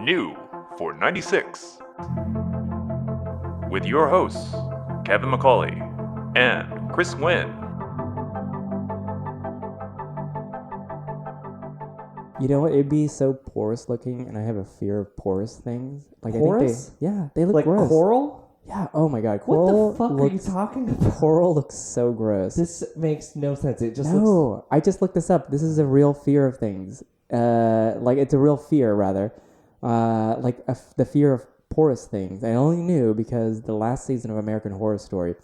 New for 96. With your hosts, Kevin McCauley and Chris Nguyen. You know what? It'd be so porous looking, and I have a fear of porous things. Like Porous? I think they look Like gross. coral? Yeah. Oh my god, What coral. the fuck are you talking about? Coral looks so gross. This makes no sense. It just looks... I just looked this up. This is a real fear of things. Like it's a real fear rather. The fear of porous things. I only knew because the last season of American Horror Story,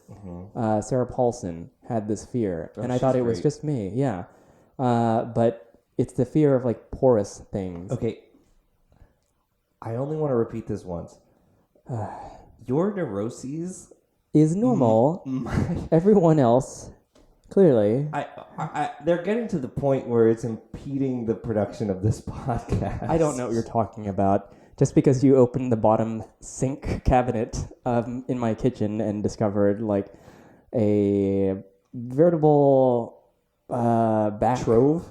Sarah Paulson had this fear, and I thought it was just me. Yeah. But it's the fear of like porous things. Okay. I only want to repeat this once. Your neuroses is normal. Everyone else, clearly. They're getting to the point where it's impeding the production of this podcast. I don't know what you're talking about. Just because you opened the bottom sink cabinet in my kitchen and discovered like a veritable trove.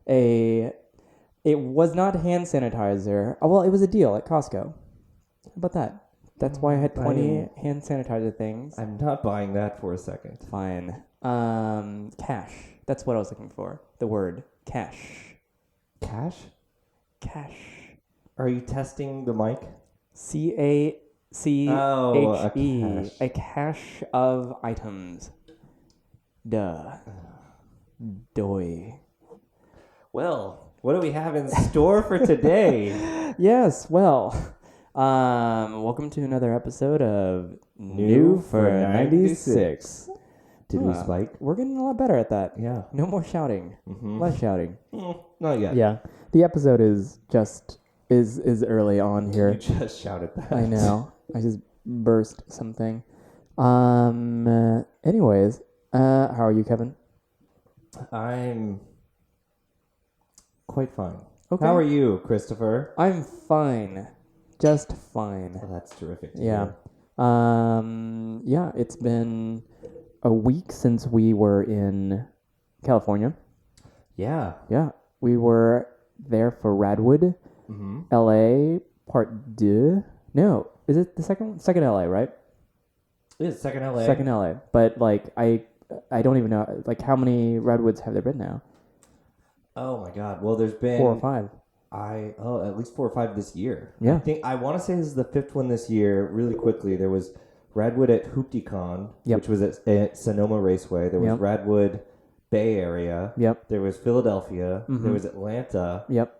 It was not hand sanitizer. Well, it was a deal at Costco. How about that? That's why I had 20 hand sanitizer things. I'm not buying that for a second. Fine. Cash. That's what I was looking for. The word cash. Cash? Cash. Are you testing the mic? CACHE. cache. A cache of items. Duh. Doy. Well, what do we have in store for today? Yes, well, welcome to another episode of New for 96. Did we spike? We're getting a lot better at that. Yeah. No more shouting. Less shouting. Not yet. Yeah. The episode is early on here. You just shouted that. I know. I just burst something. Anyways, how are you, Kevin? I'm quite fine. Okay. How are you, Christopher? I'm fine. Just fine. Well, that's terrific to Yeah. hear. Yeah, it's been a week since we were in California. Yeah. Yeah. We were there for Radwood, LA, part 2. No, is it the second one? Second LA, right? It is second LA. Second LA. But like I don't even know like how many Radwoods have there been now? Oh my god. Well, there's been 4 or 5. At least 4 or 5 this year. Yeah. I want to say this is the 5th one this year. Really quickly, there was Radwood at Hooptycon, which was at Sonoma Raceway. There was Radwood Bay Area. Yep. There was Philadelphia. There was Atlanta. Yep.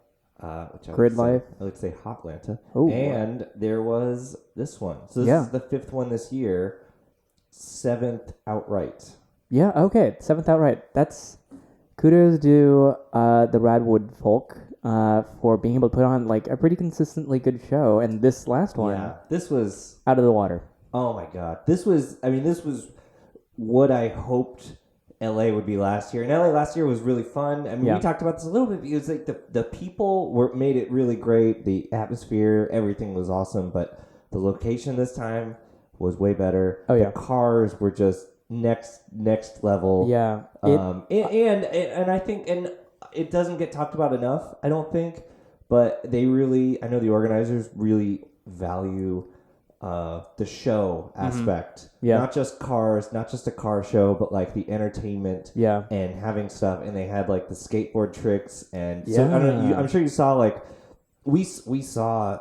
Which Grid Life. I would say Hotlanta. Oh, and there was this one. So this is the 5th one this year. 7th outright. Yeah, okay. 7th outright. That's kudos to the Radwood folk for being able to put on like a pretty consistently good show. And this last one, this was out of the water. Oh my god, this was what I hoped LA would be last year. And LA last year was really fun. I mean, we talked about this a little bit because like the people made it really great. The atmosphere, everything was awesome, but the location this time was way better. Oh yeah, the cars were just next level. Yeah. And I think it doesn't get talked about enough, I don't think, but I know the organizers really value the show aspect. Yeah. Not just cars, not just a car show, but like the entertainment. Yeah. And having stuff, and they had like the skateboard tricks, and so I don't know. I'm sure you saw like we saw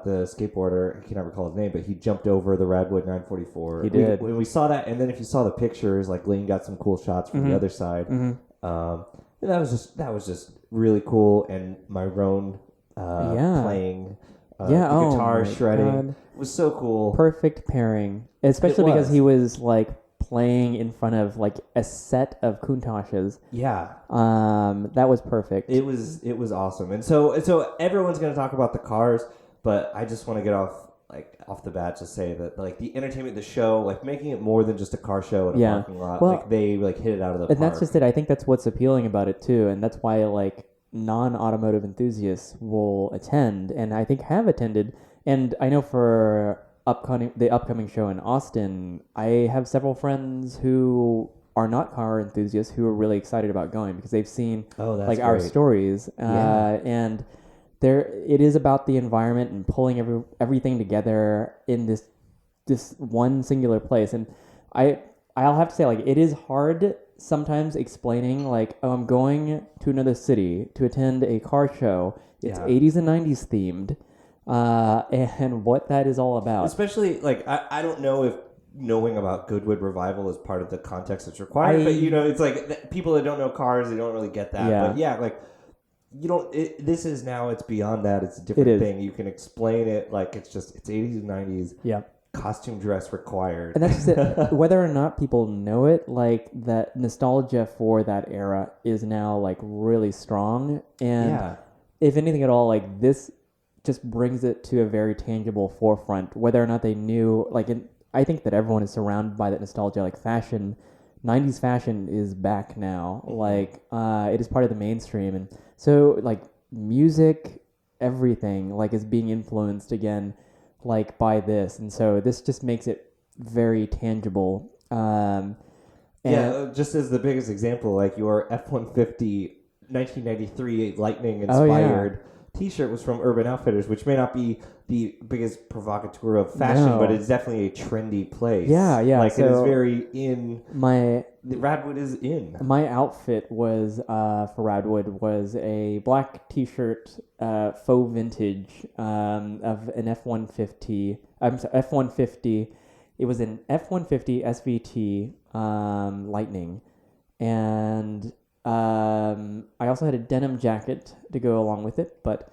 the skateboarder. I cannot recall his name, but he jumped over the Radwood 944. He did. We saw that, and then if you saw the pictures, like Lane got some cool shots from the other side. And that was just really cool. And Myron playing. The guitar shredding. God. It was so cool. Perfect pairing. Especially because he was like playing in front of like a set of Countachs. Yeah. That was perfect. It was awesome. And so everyone's going to talk about the cars, but I just want to get off the bat to say that like the entertainment, the show, like making it more than just a car show in a parking lot. Well, like they like hit it out of the park. And that's just it. I think that's what's appealing about it too, and that's why like non-automotive enthusiasts will attend, and I think have attended. And I know for the upcoming show in Austin, I have several friends who are not car enthusiasts who are really excited about going because they've seen our stories. And it is about the environment and pulling everything together in this one singular place. And I'll have to say, like, it is hard sometimes explaining, like, oh, I'm going to another city to attend a car show. It's 80s and 90s themed, and what that is all about. Especially, like, I don't know if knowing about Goodwood Revival is part of the context that's required, but, it's like people that don't know cars, they don't really get that. Yeah. But, yeah, like, it's beyond that. It's a different thing. You can explain it like it's 80s and 90s. Yeah. Costume dress required. And that's just it. Whether or not people know it, like, that nostalgia for that era is now, like, really strong. And if anything at all, like, this just brings it to a very tangible forefront. Whether or not they knew, like, I think that everyone is surrounded by that nostalgia. Like, fashion, 90s fashion is back now. Like, it is part of the mainstream. And so, like, music, everything, like, is being influenced again, like, by this. And so this just makes it very tangible. Just as the biggest example, like, your F-150 1993 Lightning inspired t-shirt was from Urban Outfitters, which may not be the biggest provocateur of fashion, but it's definitely a trendy place. Like, so it is very in. Radwood is in. My outfit was for Radwood was a black t-shirt, faux vintage, of an F-150. I'm sorry, F-150. It was an F-150 SVT Lightning, and I also had a denim jacket to go along with it, but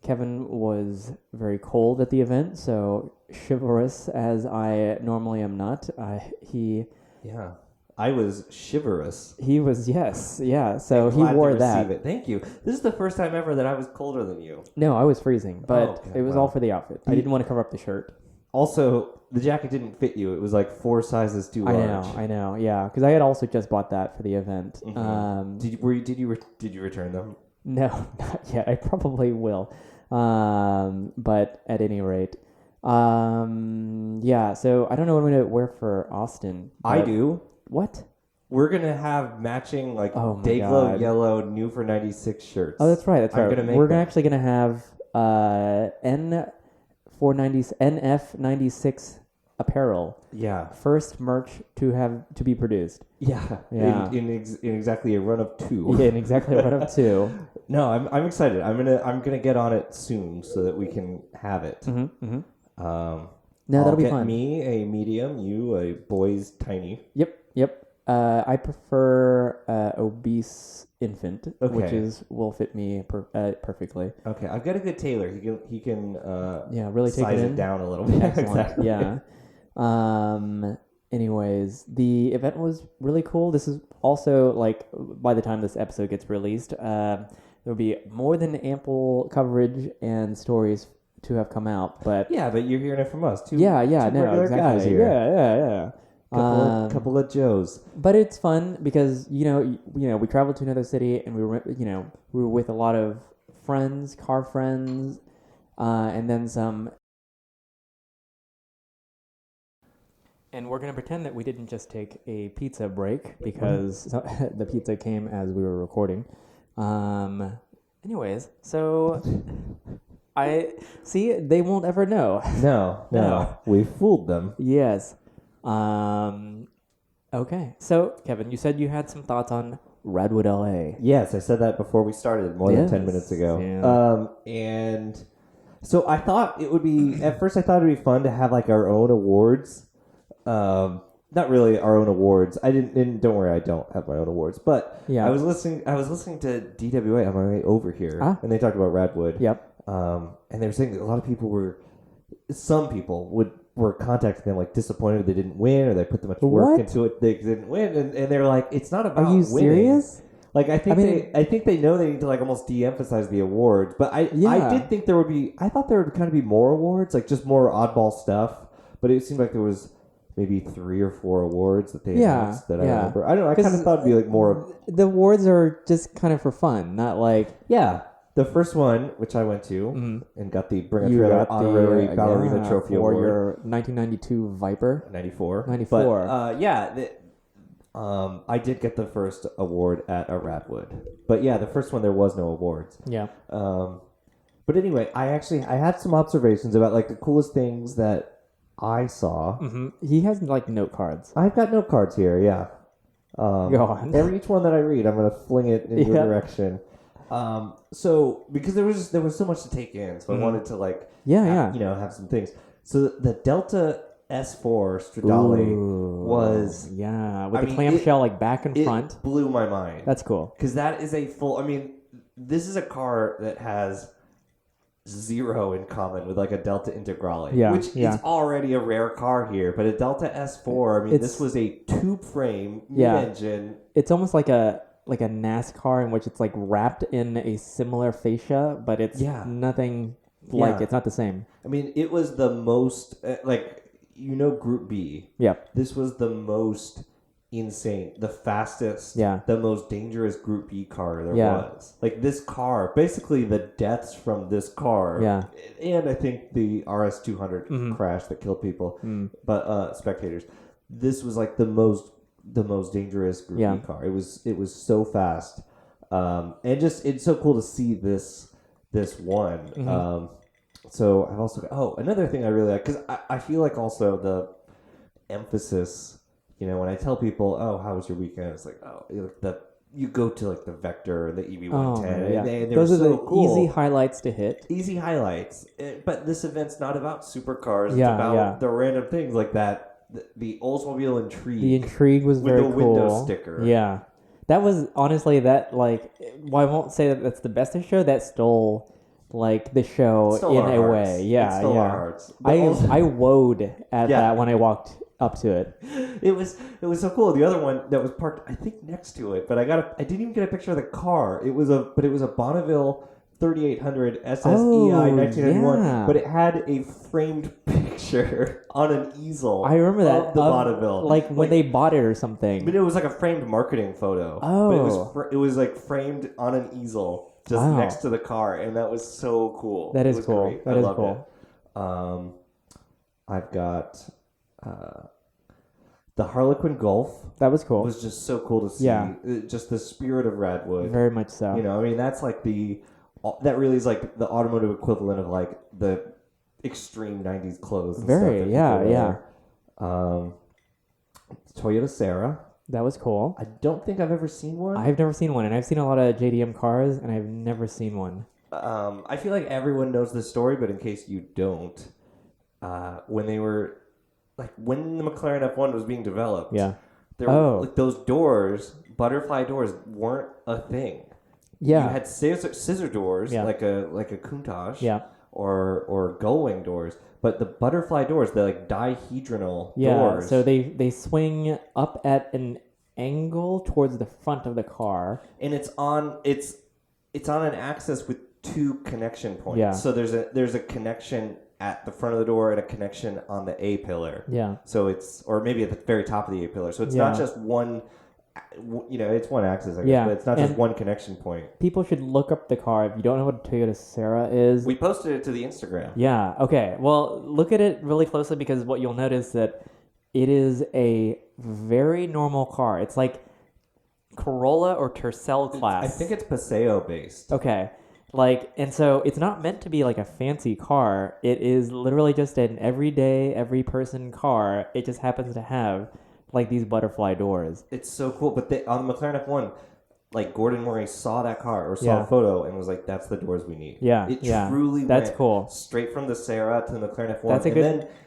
Kevin was very cold at the event, so chivalrous as I normally am not, I was chivalrous. He was, so he wore that. It. Thank you. This is the first time ever that I was colder than you. No, I was freezing, but it was all for the outfit. I didn't want to cover up the shirt. Also, the jacket didn't fit you. It was like 4 sizes too large. I know, yeah, because I had also just bought that for the event. Mm-hmm. Did you return them? No, not yet. I probably will. But at any rate, so I don't know what I'm gonna wear for Austin. I do. What? We're gonna have matching, like, Dayglow yellow new for 96 shirts. Oh, that's right. We're actually gonna have NF96 apparel. Yeah. First merch to be produced. Yeah. In exactly a run of 2. Yeah, in exactly a run of 2. No, I'm excited. I'm gonna get on it soon so that we can have it. Mm-hmm, mm-hmm. No, that'll be fun. Get me a medium, you a boy's tiny. Yep. I prefer obese infant, which will fit me perfectly. Okay, I've got a good tailor. He can really take size it down a little bit. Exactly. Yeah. Anyways, the event was really cool. This is also, like, by the time this episode gets released, there'll be more than ample coverage and stories to have come out. But but you're hearing it from us too. Regular guys here. Yeah. Couple of Joes. But it's fun because we traveled to another city and we were with a lot of friends, car friends, and then some. And we're gonna pretend that we didn't just take a pizza break because the pizza came as we were recording. Anyways, so I see they won't ever know. No, we fooled them. Yes. Okay. So, Kevin, you said you had some thoughts on Radwood, LA. Yes, I said that before we started more than 10 minutes ago. Yeah. And so I thought it would be, at first I thought it would be fun to have, like, our own awards. Not really our own awards. Don't worry, I don't have my own awards. But I was listening to DWA on my way over here, and they talked about Radwood. Yep. And they were saying that a lot of people were contacting them, like, disappointed they didn't win, or they put too much work into it, they didn't win, and they're like, it's not about winning. Are you serious? Like, I think they know they need to, like, almost de-emphasize the awards, but I did think I thought there would kind of be more awards, like, just more oddball stuff, but it seemed like there was maybe 3 or 4 awards that they announced that I remember. I don't know, I kind of thought it'd be, like, more. The awards are just kind of for fun, not like. Yeah. The first one, which I went to, and got the Bring a Trailer Honorary Ballerina Trophy Award. For your 1992 Viper? 94. But, I did get the first award at a Radwood. But yeah, the first one, there was no awards. Yeah. But anyway, I had some observations about like the coolest things that I saw. He has like note cards. I've got note cards here. Yeah. Go on. Each one that I read, I'm gonna fling it in your direction. So because there was so much to take in, so I wanted to like have some things. So the Delta S4 Stradale was with the clamshell like back and front. It blew my mind. That's cool because that is a full. I mean, this is a car that has zero in common with like a Delta Integrale, which is already a rare car here. But a Delta S4, I mean, this was a tube frame mid-engine. It's almost like a NASCAR in which it's like wrapped in a similar fascia, but it's nothing like it's not the same. I mean, it was the most Group B. Yep. This was the most insane, the fastest, the most dangerous Group B car there was. Like this car, basically the deaths from this car, and I think the RS200 crash that killed people, but spectators. This was like the most dangerous Group B car. It was so fast, and it's so cool to see this one. So I've also another thing I really like, because I feel like also the emphasis. When I tell people, how was your weekend? It's like, you go to like the Vector and the EV110. And those are so the cool. easy highlights to hit. Easy highlights. But this event's not about supercars. It's about the random things like that. The Oldsmobile Intrigue. The Intrigue was very cool. With the window sticker. Yeah. That was honestly I won't say that that's the best of the show. That stole like the show in a way. Yeah. It stole our hearts. I woed at that when I walked up to it. It was so cool. The other one that was parked, I think, next to it, but I didn't even get a picture of the car. It was a Bonneville 3800 SSEI 1991, but it had a framed picture on an easel. I remember that of the Bonneville, like when they bought it or something. But it was like a framed marketing photo. But it was like framed on an easel just next to the car, and that was so cool. That is cool. Great. That is cool. I've got. The Harlequin Golf. That was cool. It was just so cool to see. Yeah. Just the spirit of Radwood. Very much so. I mean, that's like that really is like the automotive equivalent of like the extreme 90s clothes. And Very, stuff Toyota Serra. That was cool. I don't think I've ever seen one. I've never seen one, and I've seen a lot of JDM cars, and I've never seen one. I feel like everyone knows this story, but in case you don't, when the McLaren F1 was being developed, there were like those doors, butterfly doors, weren't a thing. Yeah, you had scissor doors, like a Macintosh, or gull-wing doors, but the butterfly doors, they're like dihedral doors. So they swing up at an angle towards the front of the car, and it's on an axis with two connection points. Yeah. So there's a connection at the front of the door and a connection on the A pillar. Yeah. So or maybe at the very top of the A pillar. So it's not just one, it's one axis, I guess, but it's not just one connection point. People should look up the car. If you don't know what a Toyota Serra is. We posted it to the Instagram. Yeah. Okay. Well, look at it really closely, because what you'll notice that it is a very normal car. It's like Corolla or Tercel class. I think it's Paseo based. Okay. And so it's not meant to be like a fancy car. It is literally just an everyday, every person car. It just happens to have like these butterfly doors. It's so cool. But on the McLaren F1, like Gordon Murray saw that car or saw a photo and was like, "That's the doors we need." Yeah, it truly that's went cool. Straight from the Serra to the McLaren F1, That's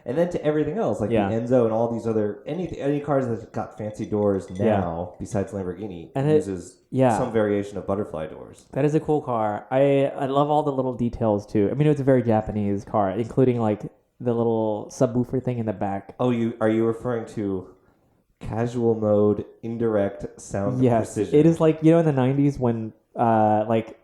and then to everything else, like the Enzo and all these other any cars that got fancy doors now, besides Lamborghini, and uses some variation of butterfly doors. That is a cool car. I love all the little details too. I mean, it's a very Japanese car, including like the little subwoofer thing in the back. Oh, are you referring to casual mode, indirect sound precision? It is like, in the 90s when like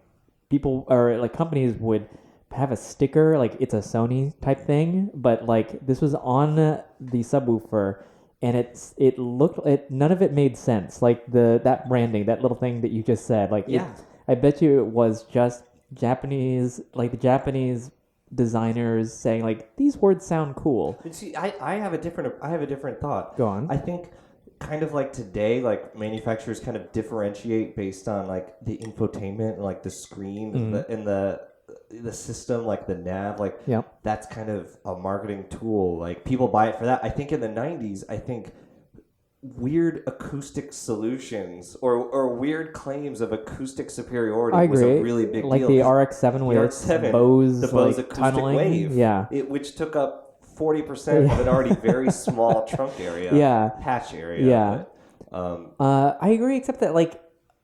people or like companies would have a sticker, like it's a Sony type thing, but like this was on the subwoofer, and none of it made sense. Like that branding, that little thing that you just said, like I bet you it was just Japanese, like the Japanese designers saying like, these words sound cool. But see, I have a different thought. Go on. I think kind of like today, like manufacturers kind of differentiate based on like the infotainment and like the screen and the the system, like the nav, like Yep. that's kind of a marketing tool. Like people buy it for that. I think in the 90s, weird acoustic solutions or weird claims of acoustic superiority I was agree. a really big like deal. the RX-7 with its Bose, the Bose like, acoustic tunneling. wave, Yeah. which took up 40% of an already very small trunk area, Yeah. patch area. Yeah. But, I agree, except that, like,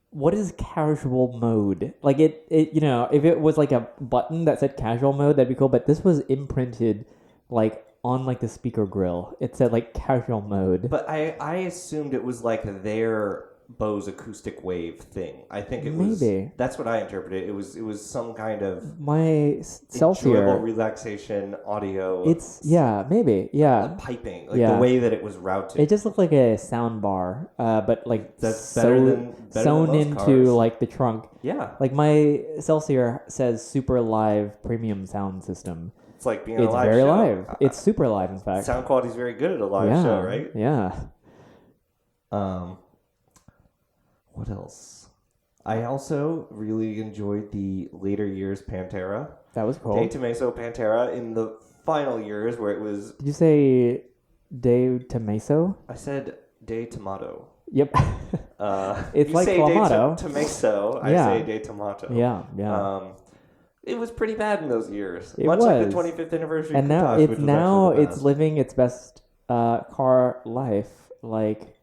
what is casual mode? Like, it if it was like a button that said casual mode, that'd be cool, but this was imprinted, like, on, like, the speaker grill. It said, like, casual mode. But I assumed it was like their Bose acoustic wave thing. I think it was. Maybe. That's what I interpreted. It was some kind of My enjoyable Celsior, relaxation audio. maybe. Yeah. Piping, like the way that it was routed. It just looked like a sound bar, but like That's better than sewn most into cars. like the trunk. Yeah. Like my Celsior says Super Live Premium Sound System. It's like being a It's live very show. live. It's super live, in fact. Sound quality is very good at a live Yeah. show, right? Yeah. What else? I also really enjoyed the later years Pantera. That was cool. De Tomaso Pantera in the final years where it was... Did you say De Tomaso? I said De Tomato. Yep. It's you like say Clamato. De Tomaso. I Yeah. say De Tomato. Yeah. It was pretty bad in those years. It Much like the was. 25th anniversary And Countach, which was actually the best. living its best car life. Like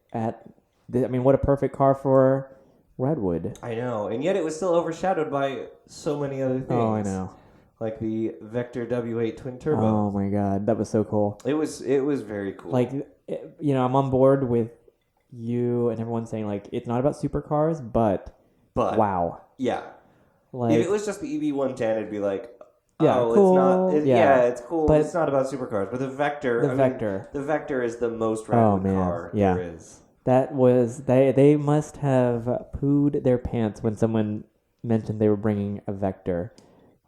what a perfect car for Radwood. I know, and yet it was still overshadowed by so many other things. Oh, I know. Like the Vector W8 twin turbo. Oh my god, that was so cool. It was very cool. Like, I'm on board with you and everyone saying like it's not about supercars, but wow. Yeah. Like, if it was just the EV110, it'd be like, yeah, oh, cool. it's not. It's cool. But it's not about supercars. But the Vector. The Vector is the most Radwood car there is. That was they must have pooed their pants when someone mentioned they were bringing a Vector.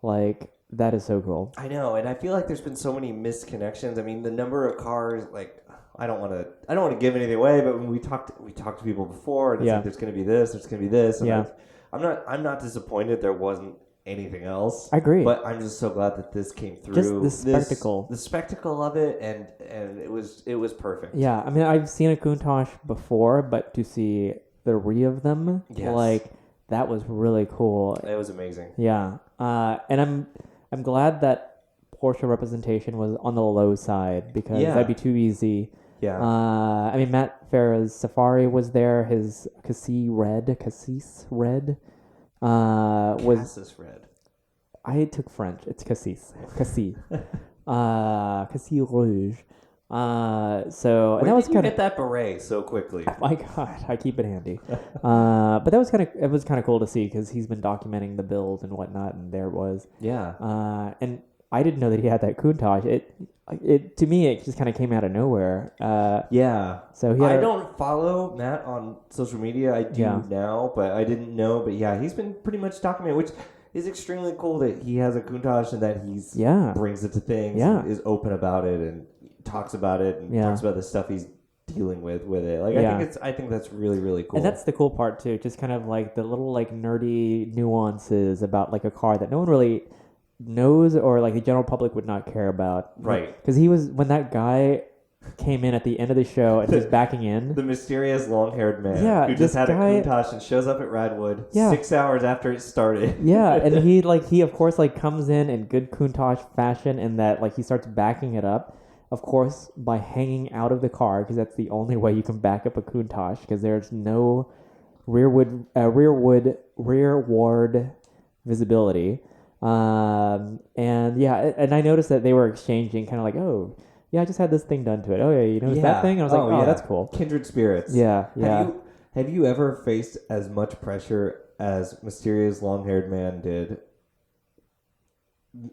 Like, that is so cool. I know, and I feel like there's been so many misconnections. I mean, the number of cars, like, I don't want to give anything away, but when we talked to people before, and it's like there's going to be this, there's going to be this. And I'm not disappointed there wasn't anything else. I agree. But I'm just so glad that this came through. Just the spectacle. The spectacle of it, and it was perfect. Yeah, I mean, I've seen a Countach before, but to see 3 of them, like, that was really cool. It was amazing. Yeah, and I'm glad that Porsche representation was on the low side because that'd be too easy. Yeah. I mean, Matt Farah's Safari was there. His Cassis Red. Was Cassis Red. I took French. It's Cassis. Cassis Rouge. So and that was kind of get that beret so quickly. My God, I keep it handy. But that was kind of cool to see because he's been documenting the build and whatnot, and there it was. Yeah. And I didn't know that he had that Countach. It to me it just kind of came out of nowhere. Yeah. So I don't follow Matt on social media. I do now, but I didn't know. But yeah, he's been pretty much documenting, which is extremely cool that he has a Countach and that he's brings it to things, and is open about it and talks about it and talks about the stuff he's dealing with it. Like I think that's really, really cool. And that's the cool part too, just kind of like the little like nerdy nuances about like a car that no one really knows or like the general public would not care about. Right. Because when that guy came in at the end of the show and he was backing in. The mysterious long-haired man who just had a Countach and shows up at Radwood 6 hours after it started. Yeah, and he of course like comes in good Countach fashion and that like he starts backing it up. Of course, by hanging out of the car, because that's the only way you can back up a Countach, because there's no rearward visibility. And I noticed that they were exchanging kind of like, oh, yeah, I just had this thing done to it. Oh, yeah, you noticed that thing? And I was like, oh, that's cool. Kindred spirits. Yeah. Have you ever faced as much pressure as mysterious long-haired man did?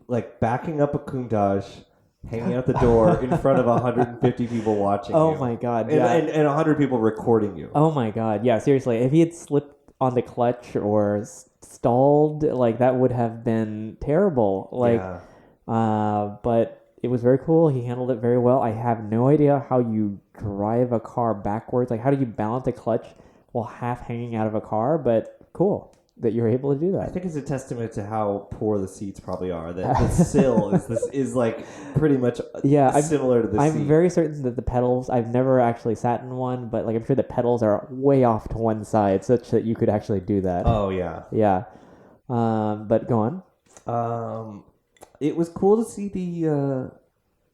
Like backing up a Countach, hanging out the door in front of 150 people watching you. Oh my God. And 100 people recording you. Oh my God. Yeah, seriously. If he had slipped on the clutch or stalled, like that would have been terrible. But it was very cool. He handled it very well. I have no idea how you drive a car backwards. Like, how do you balance a clutch while half hanging out of a car? But cool. that you're able to do I that. think it's a testament to how poor the seats probably are. That the sill is like pretty much similar to the seat. I'm very certain that the pedals. I've never actually sat in one, but like I'm sure the pedals are way off to one side, such that you could actually do that. Oh yeah. Yeah. But go on. It was cool to see the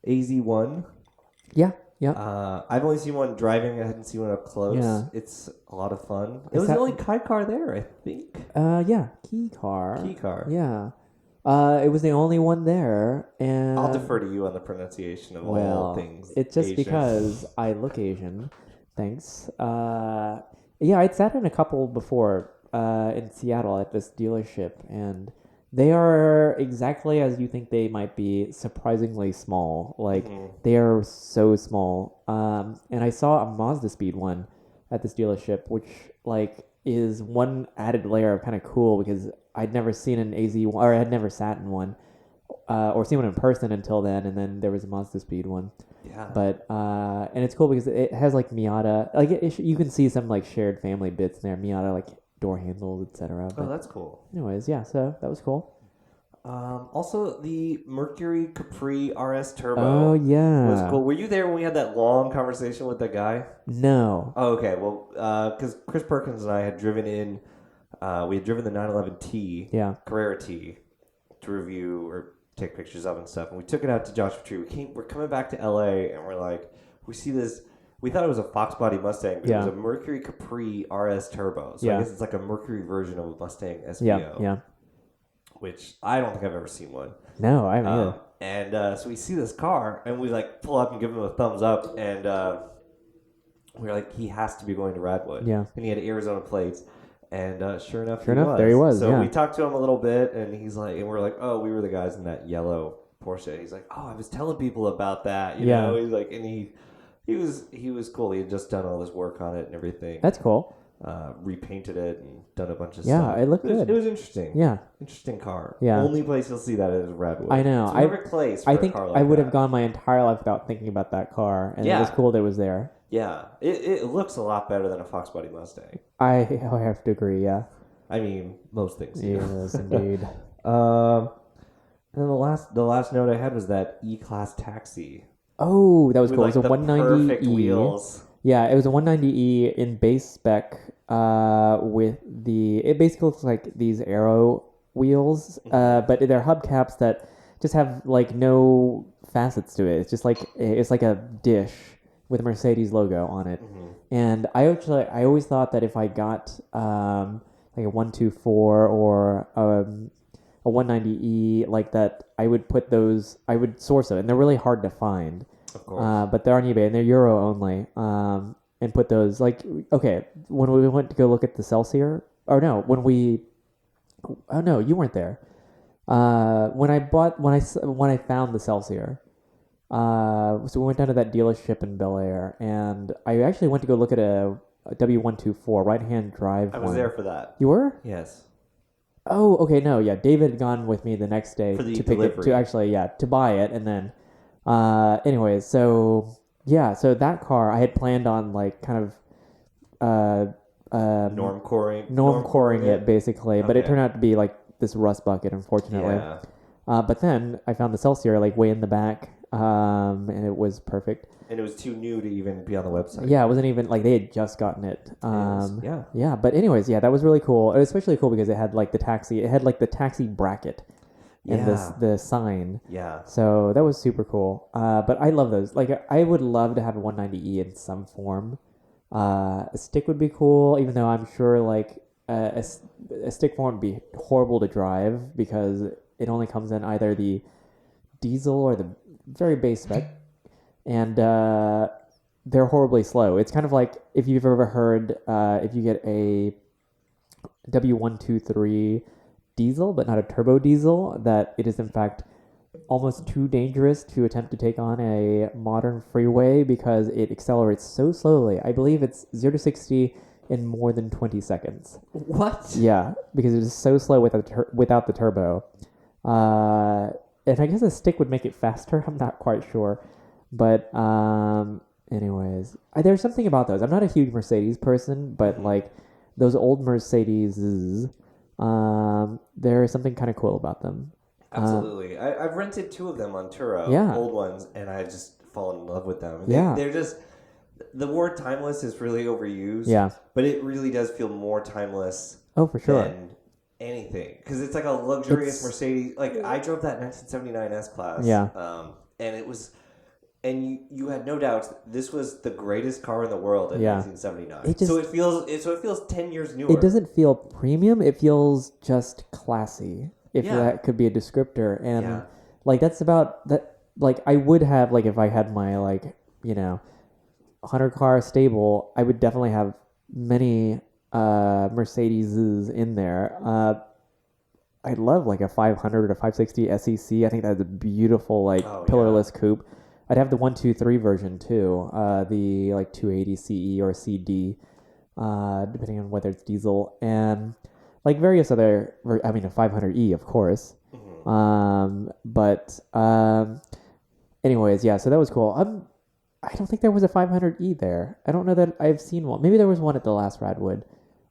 AZ1. Yeah. Yeah. I've only seen one driving. I hadn't seen one up close. Yeah. It's a lot of fun. It was the only Kai car there, I think. Yeah. Key car. Yeah. It was the only one there, and I'll defer to you on the pronunciation of all things. It's just Asian. because I look Asian. Thanks. Yeah, I'd sat in a couple before in Seattle at this dealership, and they are exactly as you think they might be, surprisingly small. Like, they are so small. And I saw a Mazda Speed one at this dealership, which, like, is one added layer of kind of cool because I'd never seen an AZ1, or I had never sat in one, or seen one in person until then, and then there was a Mazda Speed one. Yeah. But, and it's cool because it has, like, Miata, like, you can see some, like, shared family bits in there, Miata, like, door handles, etc. Oh, that's cool. Anyways, yeah, so that was cool. Also, the Mercury Capri RS Turbo. Oh, yeah. Was cool. Were you there when we had that long conversation with that guy? No. Oh, okay. Well, because Chris Perkins and I had driven in, we had driven the 911T, Carrera T, to review or take pictures of and stuff. And we took it out to Joshua Tree. We're coming back to LA, and we're like, we see this. We thought it was a Fox Body Mustang, but it was a Mercury Capri RS Turbo. So I guess it's like a Mercury version of a Mustang SVO. Yeah. Which I don't think I've ever seen one. No, I haven't either. And so we see this car, and we like pull up and give him a thumbs up, and we're like, he has to be going to Radwood. Yeah. And he had Arizona plates, and sure enough, there he was. So we talked to him a little bit, and he's like, and we're like, oh, we were the guys in that yellow Porsche. He's like, oh, I was telling people about that. You know, he's like, and he was cool. He had just done all this work on it and everything. That's cool. Repainted it and done a bunch of yeah, stuff. It looked good. It was interesting. Yeah. Interesting car. Yeah. Only place you'll see that is Radwood. I know. It's my favorite place for I think a car like I would that. have gone my entire life without thinking about that car, and it was cool that it was there. Yeah. It looks a lot better than a Fox Body Mustang. I have to agree, yeah. I mean, most things. Do. Yes, indeed. And then the last note I had was that E-Class taxi. Oh, that was cool. Like, it was a 190E. Perfect wheels. Yeah, it was a 190E in base spec with it basically looks like these Aero wheels, but they're hubcaps that just have like no facets to it. It's just like a dish with a Mercedes logo on it. And I always thought that if I got like a 124 or a 190E like that, I would source it, and they're really hard to find. Of course. But they're on eBay, and they're Euro only. And put those, like, okay, when we went to go look at the Celsior, or no, oh no, you weren't there. When I found the Celsior, so we went down to that dealership in Bel Air, and I actually went to go look at a W124 right-hand drive. I was there for that. You were? Yes. Oh, okay, no, yeah. David had gone with me the next day for the to delivery. pick it, to actually, to buy it, and then, anyways, so that car I had planned on like kind of norm coring it basically, but it turned out to be like this rust bucket, unfortunately. Yeah. But then I found the Celsior like way in the back, and it was perfect. And it was too new to even be on the website. Yeah, it wasn't even like they had just gotten it. Yeah. Yeah, but anyways, that was really cool. It was especially cool because it had like the taxi bracket and the sign. Yeah. So that was super cool. But I love those. Like, I would love to have a 190E in some form. A stick would be cool, even though I'm sure like a stick form would be horrible to drive because it only comes in either the diesel or the very base spec, and they're horribly slow. It's kind of like if you've ever heard if you get a W123 diesel, but not a turbo diesel, that it is in fact almost too dangerous to attempt to take on a modern freeway because it accelerates so slowly. I believe it's 0 to 60 in more than 20 seconds. What? Yeah, because it is so slow without the turbo. And I guess a stick would make it faster. I'm not quite sure. But anyways, there's something about those. I'm not a huge Mercedes person, but like those old Mercedes, There is something kind of cool about them. Absolutely. I've rented 2 of them on Turo, Yeah. old ones, and I just fallen in love with them. Yeah. They're just, the word timeless is really overused. Yeah. But it really does feel more timeless Oh, for sure. than anything. Because it's like a luxurious Mercedes. Like, I drove that 1979 S-Class. Yeah. And it was, and you had no doubts this was the greatest car in the world in 1979. So it feels 10 years newer. It doesn't feel premium. It feels just classy. If that could be a descriptor. And like that's about that. Like I would have like if I had my 100 car stable, I would definitely have many Mercedeses in there. I'd love like a 500 or 560 SEC. I think that's a beautiful pillarless coupe. I'd have the 123 version too. The like 280 CE or CD, depending on whether it's diesel, and like various other. A 500E of course. Anyways, yeah. So that was cool. I don't think there was a 500E there. I don't know that I've seen one. Maybe there was one at the last Radwood,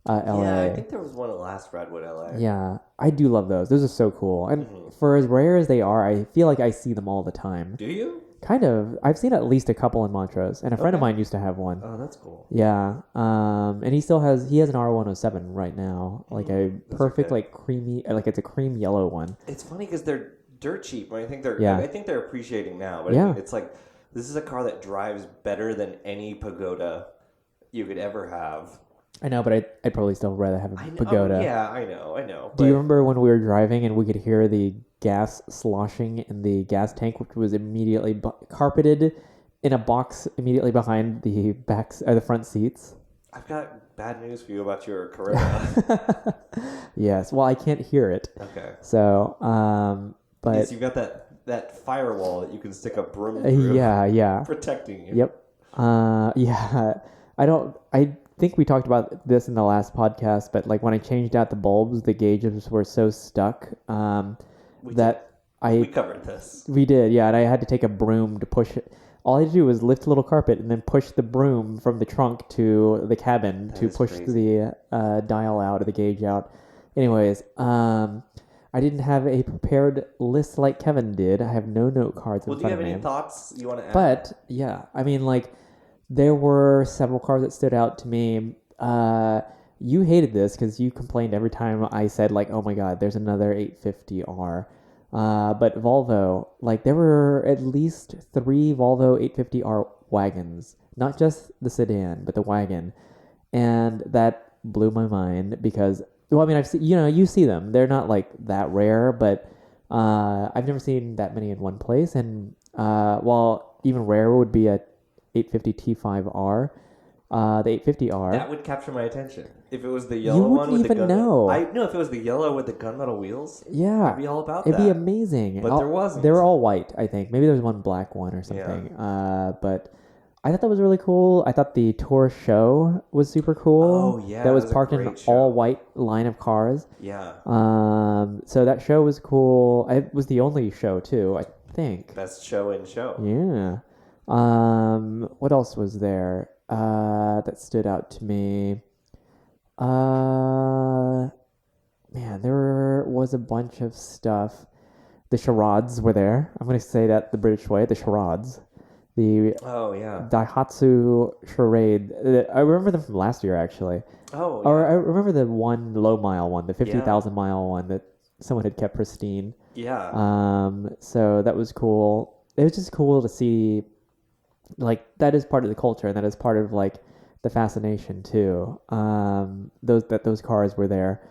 LA. Yeah, I think there was one at last Radwood, LA. Yeah, I do love those. Those are so cool. And for as rare as they are, I feel like I see them all the time. Do you? Kind of. I've seen at least a couple in Montrose, and a friend of mine used to have one. Oh, that's cool. Yeah. And he has an R107 right now, like a perfect, like creamy, like it's a cream yellow one. It's funny because they're dirt cheap. I think they're. Yeah. I think they're appreciating now. But it's like this is a car that drives better than any Pagoda you could ever have. I know, but I'd probably still rather have a Pagoda. Yeah, I know. Do you remember when we were driving and we could hear the gas sloshing in the gas tank, which was immediately carpeted in a box immediately behind the the front seats? I've got bad news for you about your Corona. Yes, well, I can't hear it. Okay. So, but yes, you've got that firewall that you can stick a broom through. Yeah. Protecting you. Yep. Yeah. I think we talked about this in the last podcast, but like when I changed out the bulbs, the gauges were so stuck We covered this. We did, yeah, and I had to take a broom to push it. All I had to do was lift a little carpet and then push the broom from the trunk to the cabin to push the dial out or the gauge out. Anyways, I didn't have a prepared list like Kevin did. I have no note cards in front of me. Well, do you have any thoughts you want to add? But, yeah, there were several cars that stood out to me. You hated this because you complained every time I said, like, oh my God, there's another 850R. But Volvo, there were at least 3 Volvo 850R wagons. Not just the sedan, but the wagon. And that blew my mind because, I've seen, you see them. They're not, that rare, but I've never seen that many in one place. And while even rarer would be a 850 T5R, the 850R. That would capture my attention. If it was the yellow one with the gun. You wouldn't even know. I know if it was the yellow with the gunmetal wheels. Yeah. I'd be all about It'd be amazing. But there wasn't. They were all white, I think. Maybe there was one black one or something. Yeah. But I thought that was really cool. I thought the tour show was super cool. Oh, yeah. That was parked in an all-white line of cars. Yeah. So that show was cool. It was the only show, too, I think. Best show in show. Yeah. What else was there that stood out to me? Man, there was a bunch of stuff. The charades were there. I'm going to say that the British way, the charades. The Daihatsu charade. I remember them from last year, actually. Oh, yeah. Or I remember the one low mile one, the 50,000 mile one that someone had kept pristine. Yeah. So that was cool. It was just cool to see, that is part of the culture, and that is part of, the fascination, too. Those cars were there.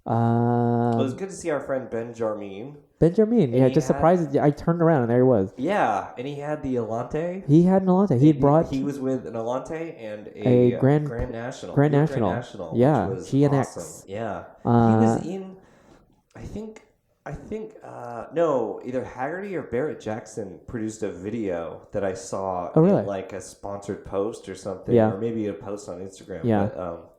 It was good to see our friend Ben Jarmin. Surprised. I turned around and there he was. Yeah, and he had the Elante. He had an Elante. He was with an Elante and a Grand National. Grand National. Yeah, which was GNX. Awesome. Yeah, he was in. I think either Haggerty or Barrett Jackson produced a video that I saw in a sponsored post or something, or maybe a post on Instagram. Yeah. But,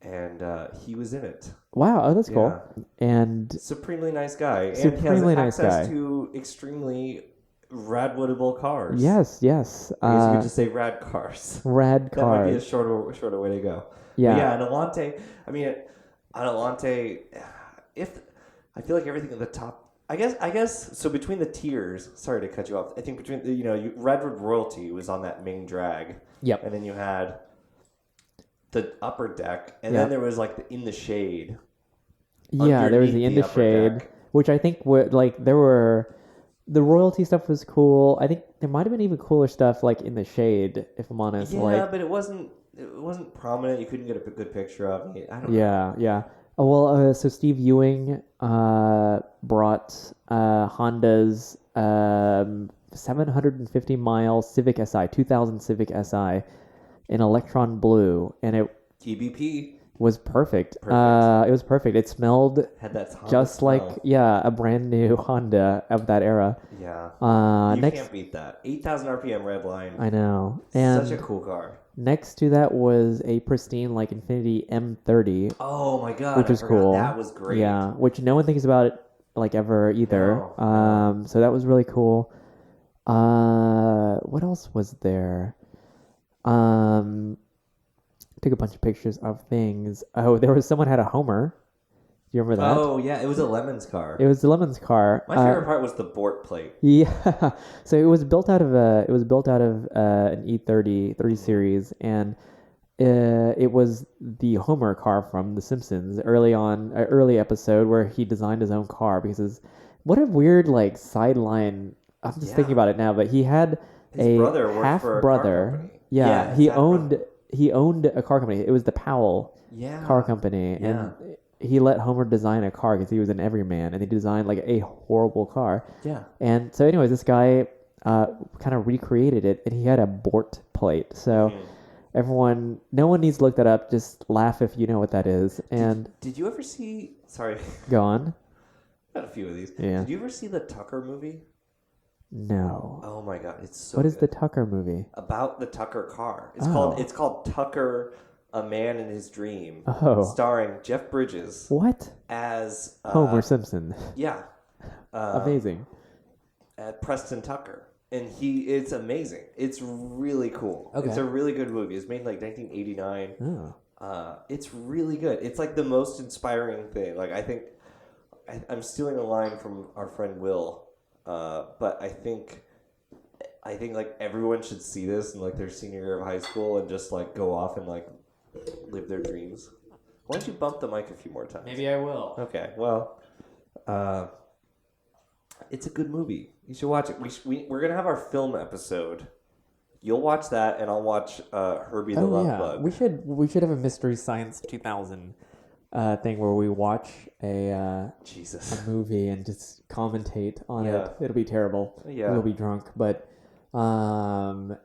and he was in it. Wow, oh, that's cool. And supremely nice guy. Supremely and he has nice access guy. to extremely Radwoodable cars. Yes. I guess you could just say rad cars. Rad cars. That might be a shorter way to go. Yeah. But yeah, an Elante. An Elante. if I feel like everything at the top. I guess. So between the tiers, sorry to cut you off. I think between Radwood Royalty was on that main drag. Yep. And then you had the upper deck, and then there was like the in the shade. Yeah, there was the in the shade, which I think the royalty stuff was cool. I think there might have been even cooler stuff like in the shade, if I'm honest. Yeah, but it wasn't prominent. You couldn't get a good picture of it. I don't know. Yeah. Oh, well, so Steve Ewing brought Honda's 750-mile Civic Si, 2000 Civic Si, in Electron Blue, and it EBP was perfect. It was perfect. It smelled had that Honda just smell. like a brand new Honda of that era. Yeah, you next, can't beat that. 8,000 RPM red line. I know, and such a cool car. Next to that was a pristine like Infiniti M30. Oh my god, which was cool. That was great. Yeah, which no one thinks about it like ever either. No. So that was really cool. What else was there? Took a bunch of pictures of things. Oh, there was someone had a Hummer. Do you remember that? Oh yeah, it was a Lemon's car. It was the Lemon's car. My favorite part was the Bort plate. Yeah, so it was built out of an E30 3 Series, and it was the Homer car from The Simpsons early episode where he designed his own car because what a weird like sideline. I'm just thinking about it now, but he had his brother worked half for a brother. car company. Yeah, he owned a car company. It was the Powell car company, and he let Homer design a car because he was an everyman, and he designed like a horrible car. Yeah. And so, anyways, this guy kind of recreated it, and he had a Bort plate. So everyone, no one needs to look that up. Just laugh if you know what that is. And did you ever see? Sorry, go on. Got a few of these. Yeah. Did you ever see the Tucker movie? No. Oh my god, it's so. What is good. the Tucker movie? About the Tucker car? It's called Tucker, A Man in His Dream. Oh. Starring Jeff Bridges. What? As Homer Simpson. Yeah. Amazing. Preston Tucker, and it's amazing. It's really cool. Okay. It's a really good movie. It's made in like 1989. Oh. It's really good. It's like the most inspiring thing. Like I think I'm stealing a line from our friend Will. But I think like everyone should see this in like their senior year of high school and just like go off and like live their dreams. Why don't you bump the mic a few more times? Maybe I will. Okay. Well, it's a good movie. You should watch it. We're gonna have our film episode. You'll watch that, and I'll watch Herbie the Love Bug. We should have a Mystery Science 2000 thing where we watch a movie and just commentate on it. It'll be terrible. Yeah. We'll be drunk, but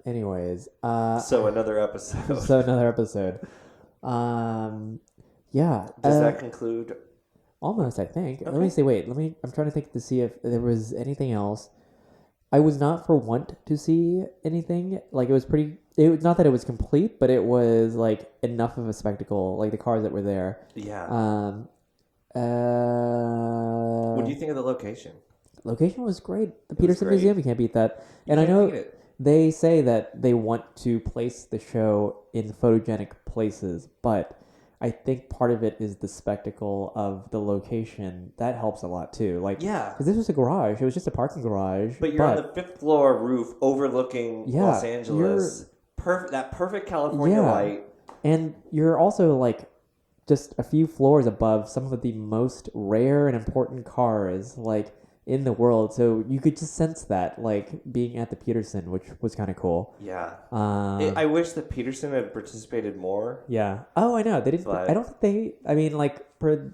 anyways. So another episode. Yeah. Does that conclude? Almost, I think. Okay. Let me see. Wait. I'm trying to think to see if there was anything else. I was not for want to see anything. Like it was pretty. It was not that it was complete, but it was like enough of a spectacle. Like the cars that were there. Yeah. What do you think of the location? Location was great. The Peterson great. Museum, you can't beat that. And I know they say that they want to place the show in photogenic places, but I think part of it is the spectacle of the location. That helps a lot too. Like, because this was a garage. It was just a parking garage. But you're on the 5th floor roof overlooking Los Angeles. Perfect California light. And you're also like just a few floors above some of the most rare and important cars like in the world. So you could just sense that like being at the Peterson, which was kind of cool. Yeah. I wish that Peterson had participated more. Yeah. Oh, I know. They didn't. I don't think they. I mean, like for.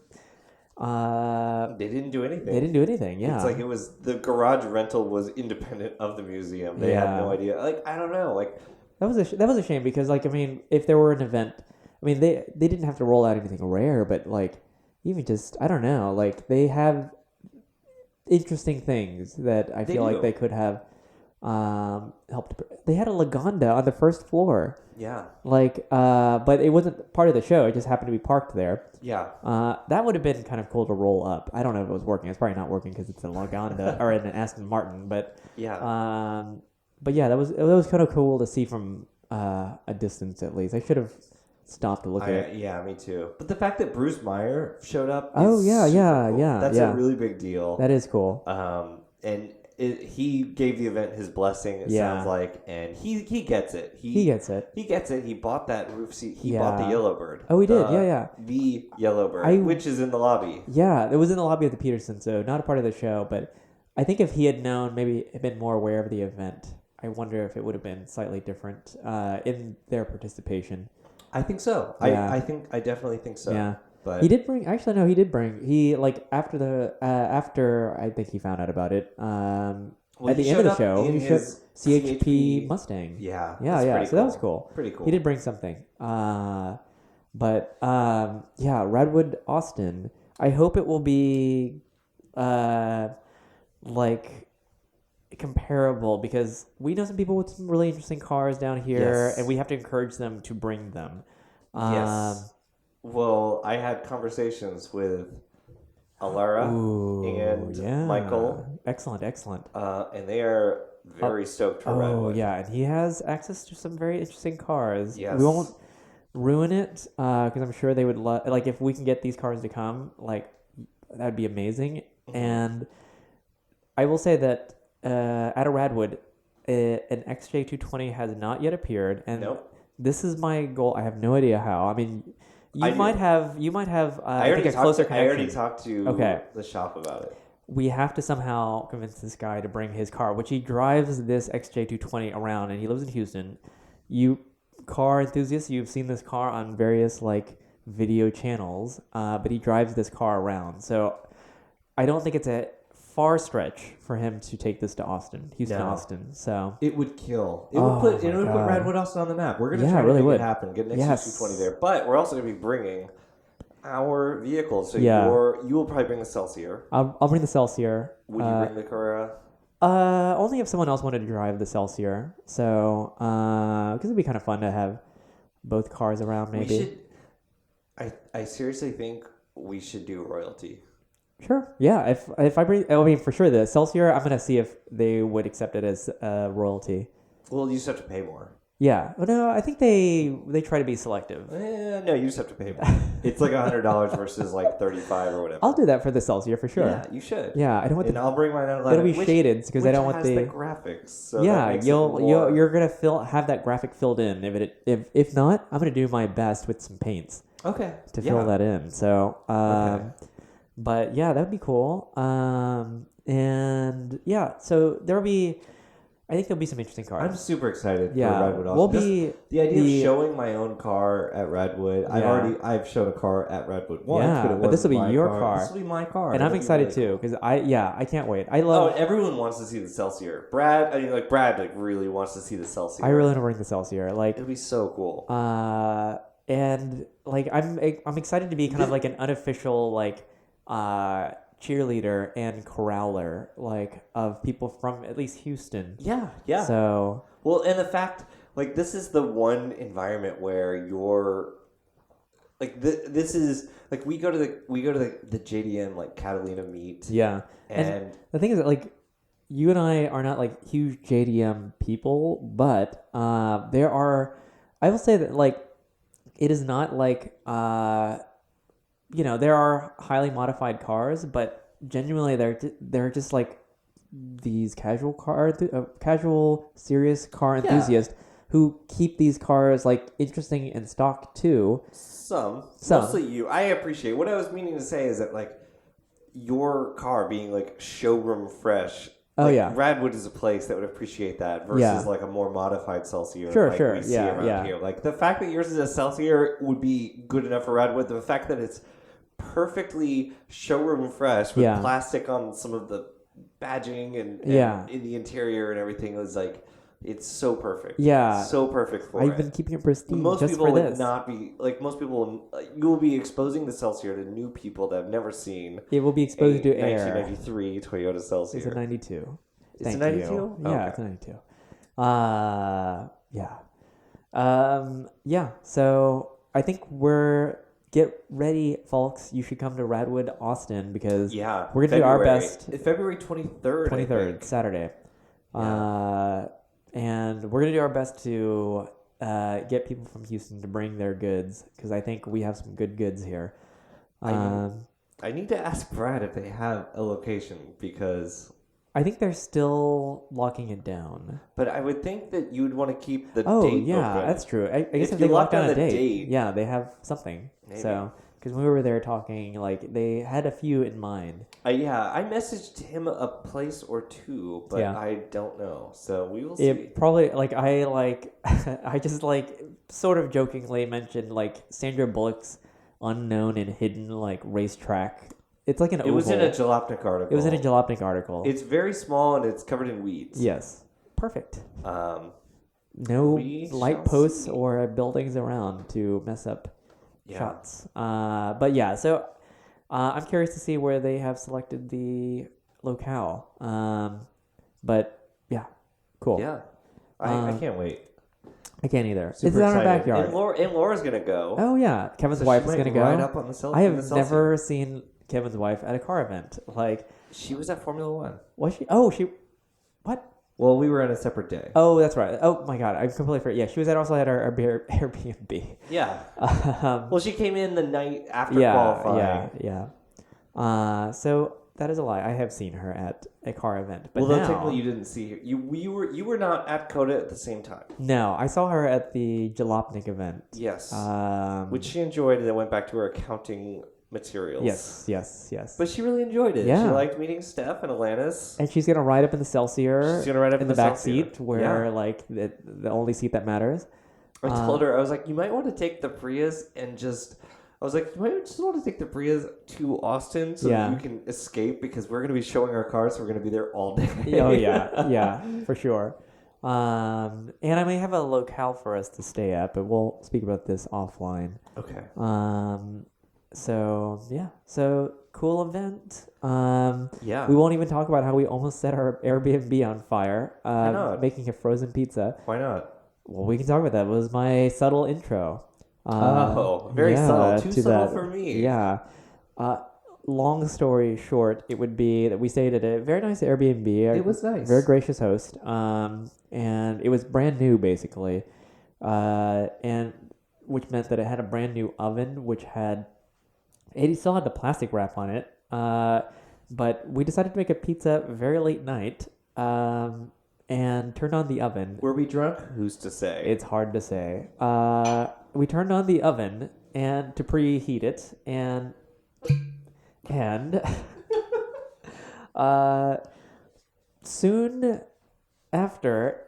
They didn't do anything. They didn't do anything. Yeah. It's like it was the garage rental was independent of the museum. They had no idea. Like I don't know. Like that was a shame because like I mean if there were an event, I mean they didn't have to roll out anything rare, but like even just I don't know like they have interesting things that I feel like they could have helped. They had a Lagonda on the 1st floor. Yeah. Like, but it wasn't part of the show. It just happened to be parked there. Yeah. That would have been kind of cool to roll up. I don't know if it was working. It's probably not working because it's a Lagonda or an Aston Martin. But yeah. But yeah, that was kind of cool to see from a distance at least. I should have stop to look at it. Yeah, me too. But the fact that Bruce Meyer showed up. Oh, is yeah, super yeah, cool. yeah. That's yeah. a really big deal. That is cool. And he gave the event his blessing. It sounds like, and he gets it. He gets it. He gets it. He bought that roof seat. He bought the Yellowbird. Oh, he did. Yeah. The Yellowbird, which is in the lobby. Yeah, it was in the lobby of the Peterson, so not a part of the show. But I think if he had known, maybe been more aware of the event, I wonder if it would have been slightly different in their participation. I think so. Yeah. I definitely think so. Yeah. But he did bring. Actually, no, he did bring. He after I think he found out about it. At the end of the show, he showed CHP Mustang. Yeah. Yeah. So that was cool. Pretty cool. He did bring something. But Radwood Austin. I hope it will be like comparable, because we know some people with some really interesting cars down here, and we have to encourage them to bring them. Yes. Well, I had conversations with Alara and Michael. Excellent. And they are very stoked for Radwood. Oh, yeah, and he has access to some very interesting cars. Yes. We won't ruin it, because I'm sure they would love... Like, if we can get these cars to come, like, that would be amazing. Mm-hmm. And I will say that at a Radwood, an XJ220 has not yet appeared, and this is my goal. I have no idea how. I mean... You might have. I think a closer connection. I already talked to the shop about it. We have to somehow convince this guy to bring his car, which he drives this XJ220 around, and he lives in Houston. You car enthusiasts, you've seen this car on various like video channels, but he drives this car around. So I don't think it's a far stretch for him to take this to Houston, Austin. So it would kill. It would put Radwood Austin on the map. We're gonna try to make it happen. Get an XC220 there, but we're also gonna be bringing our vehicles. So you will probably bring the Celsior. I'll bring the Celsior. Would you bring the Carrera? Only if someone else wanted to drive the Celsior. So because it'd be kind of fun to have both cars around. Maybe. I seriously think we should do royalty. Sure. Yeah. If I bring, I mean, for sure, the Celsior, I'm gonna see if they would accept it as royalty. Well, you just have to pay more. Yeah. Well, no, I think they try to be selective. No, you just have to pay more. It's like $100 versus like $35 or whatever. I'll do that for the Celsior for sure. Yeah, you should. Yeah, I don't want. And I'll bring mine out. It'll be shaded because I don't want the graphics. So you're gonna have that graphic filled in. If not, I'm gonna do my best with some paints. Okay. To fill that in. So But yeah, that would be cool. And yeah, so I think there'll be some interesting cars. I'm super excited for Radwood Austin. The idea of showing my own car at Radwood. I've shown a car at Radwood once, but this will be your car. This will be my car, and I'm excited too because I can't wait. I love. Oh, everyone wants to see the Celsior. Brad really wants to see the Celsior. I really want to bring the Celsior. Like it'd be so cool. And like I'm excited to be kind of like an unofficial like cheerleader and corraler like of people from at least Houston. Yeah. So and the fact like this is the one environment where you're like this is like we go to the JDM like Catalina meet. Yeah. And the thing is that like you and I are not like huge JDM people, but there are I will say that like it is not like there are highly modified cars, but genuinely they're just like these casual, serious car enthusiasts who keep these cars like interesting in stock too. Some. Mostly you. I appreciate. What I was meaning to say is that like your car being like showroom fresh. Radwood is a place that would appreciate that versus like a more modified Celsior. We see around here. Like the fact that yours is a Celsior would be good enough for Radwood. The fact that it's perfectly showroom fresh with plastic on some of the badging and in the interior and everything is like it's so perfect. Yeah, so perfect for it. I've been keeping it pristine. Most just people for would this. not be like most people. You will be exposing the Celsior to new people that have never seen. It will be exposed to air. 1993 Toyota Celsior. It's a 92. It's a 92. Yeah, it's a 92. So I think get ready, folks. You should come to Radwood, Austin, because we're gonna do our best. It's February 23rd. 23rd, Saturday. And we're gonna do our best to get people from Houston to bring their goods because I think we have some good goods here. I need to ask Brad if they have a location because I think they're still locking it down. But I would think that you would want to keep the date open. That's true. I guess if they lock down a date, yeah, they have something. Maybe. So, because we were there talking, like, they had a few in mind. I messaged him a place or two, but I don't know. So we will see. It probably, I just, sort of jokingly mentioned, Sandra Bullock's unknown and hidden, racetrack. It's like an oval. It was in a Jalopnik article. It's very small and it's covered in weeds. Yes. Perfect. No light posts or buildings around to mess up shots. But yeah, so I'm curious to see where they have selected the locale. But yeah, cool. Yeah. I can't wait. I can't either. Super it's in our excited. backyard. And Laura's going to go. Oh, yeah. Kevin's wife is going to go. Right up on the I have never seen Kevin's wife at a car event. She was at Formula One. Was she? Oh, what? Well, we were on a separate day. Oh, that's right. Oh my God, I completely forgot. Yeah, she was also at our Airbnb. Yeah. Well, she came in the night after qualifying. Yeah. So that is a lie. I have seen her at a car event, but technically you didn't see her. You were not at COTA at the same time. No, I saw her at the Jalopnik event. Yes. Which she enjoyed, and then went back to her accounting materials. Yes. But she really enjoyed it. Yeah. She liked meeting Steph and Alanis. And she's gonna ride up in the Celsior. She's gonna ride up in the back seat, where the only seat that matters. I told her, I was like, you might want to take the Prius and just. I was like, you might just want to take the Prius to Austin so that you can escape because we're gonna be showing our cars, so we're gonna be there all day. Oh yeah, for sure. And I may have a locale for us to stay at, but we'll speak about this offline. Okay. So cool event. We won't even talk about how we almost set our Airbnb on fire. Why not? Making a frozen pizza. Why not? Well, we can talk about that. It was my subtle intro. Very subtle. Too subtle for me. Yeah. Long story short, it would be that we stayed at a very nice Airbnb. It was nice. Very gracious host. And it was brand new, basically. And which meant that it had a brand new oven, which had... It still had the plastic wrap on it, but we decided to make a pizza very late night and turned on the oven. Were we drunk? Who's to say? It's hard to say. We turned on the oven and to preheat it, and soon after,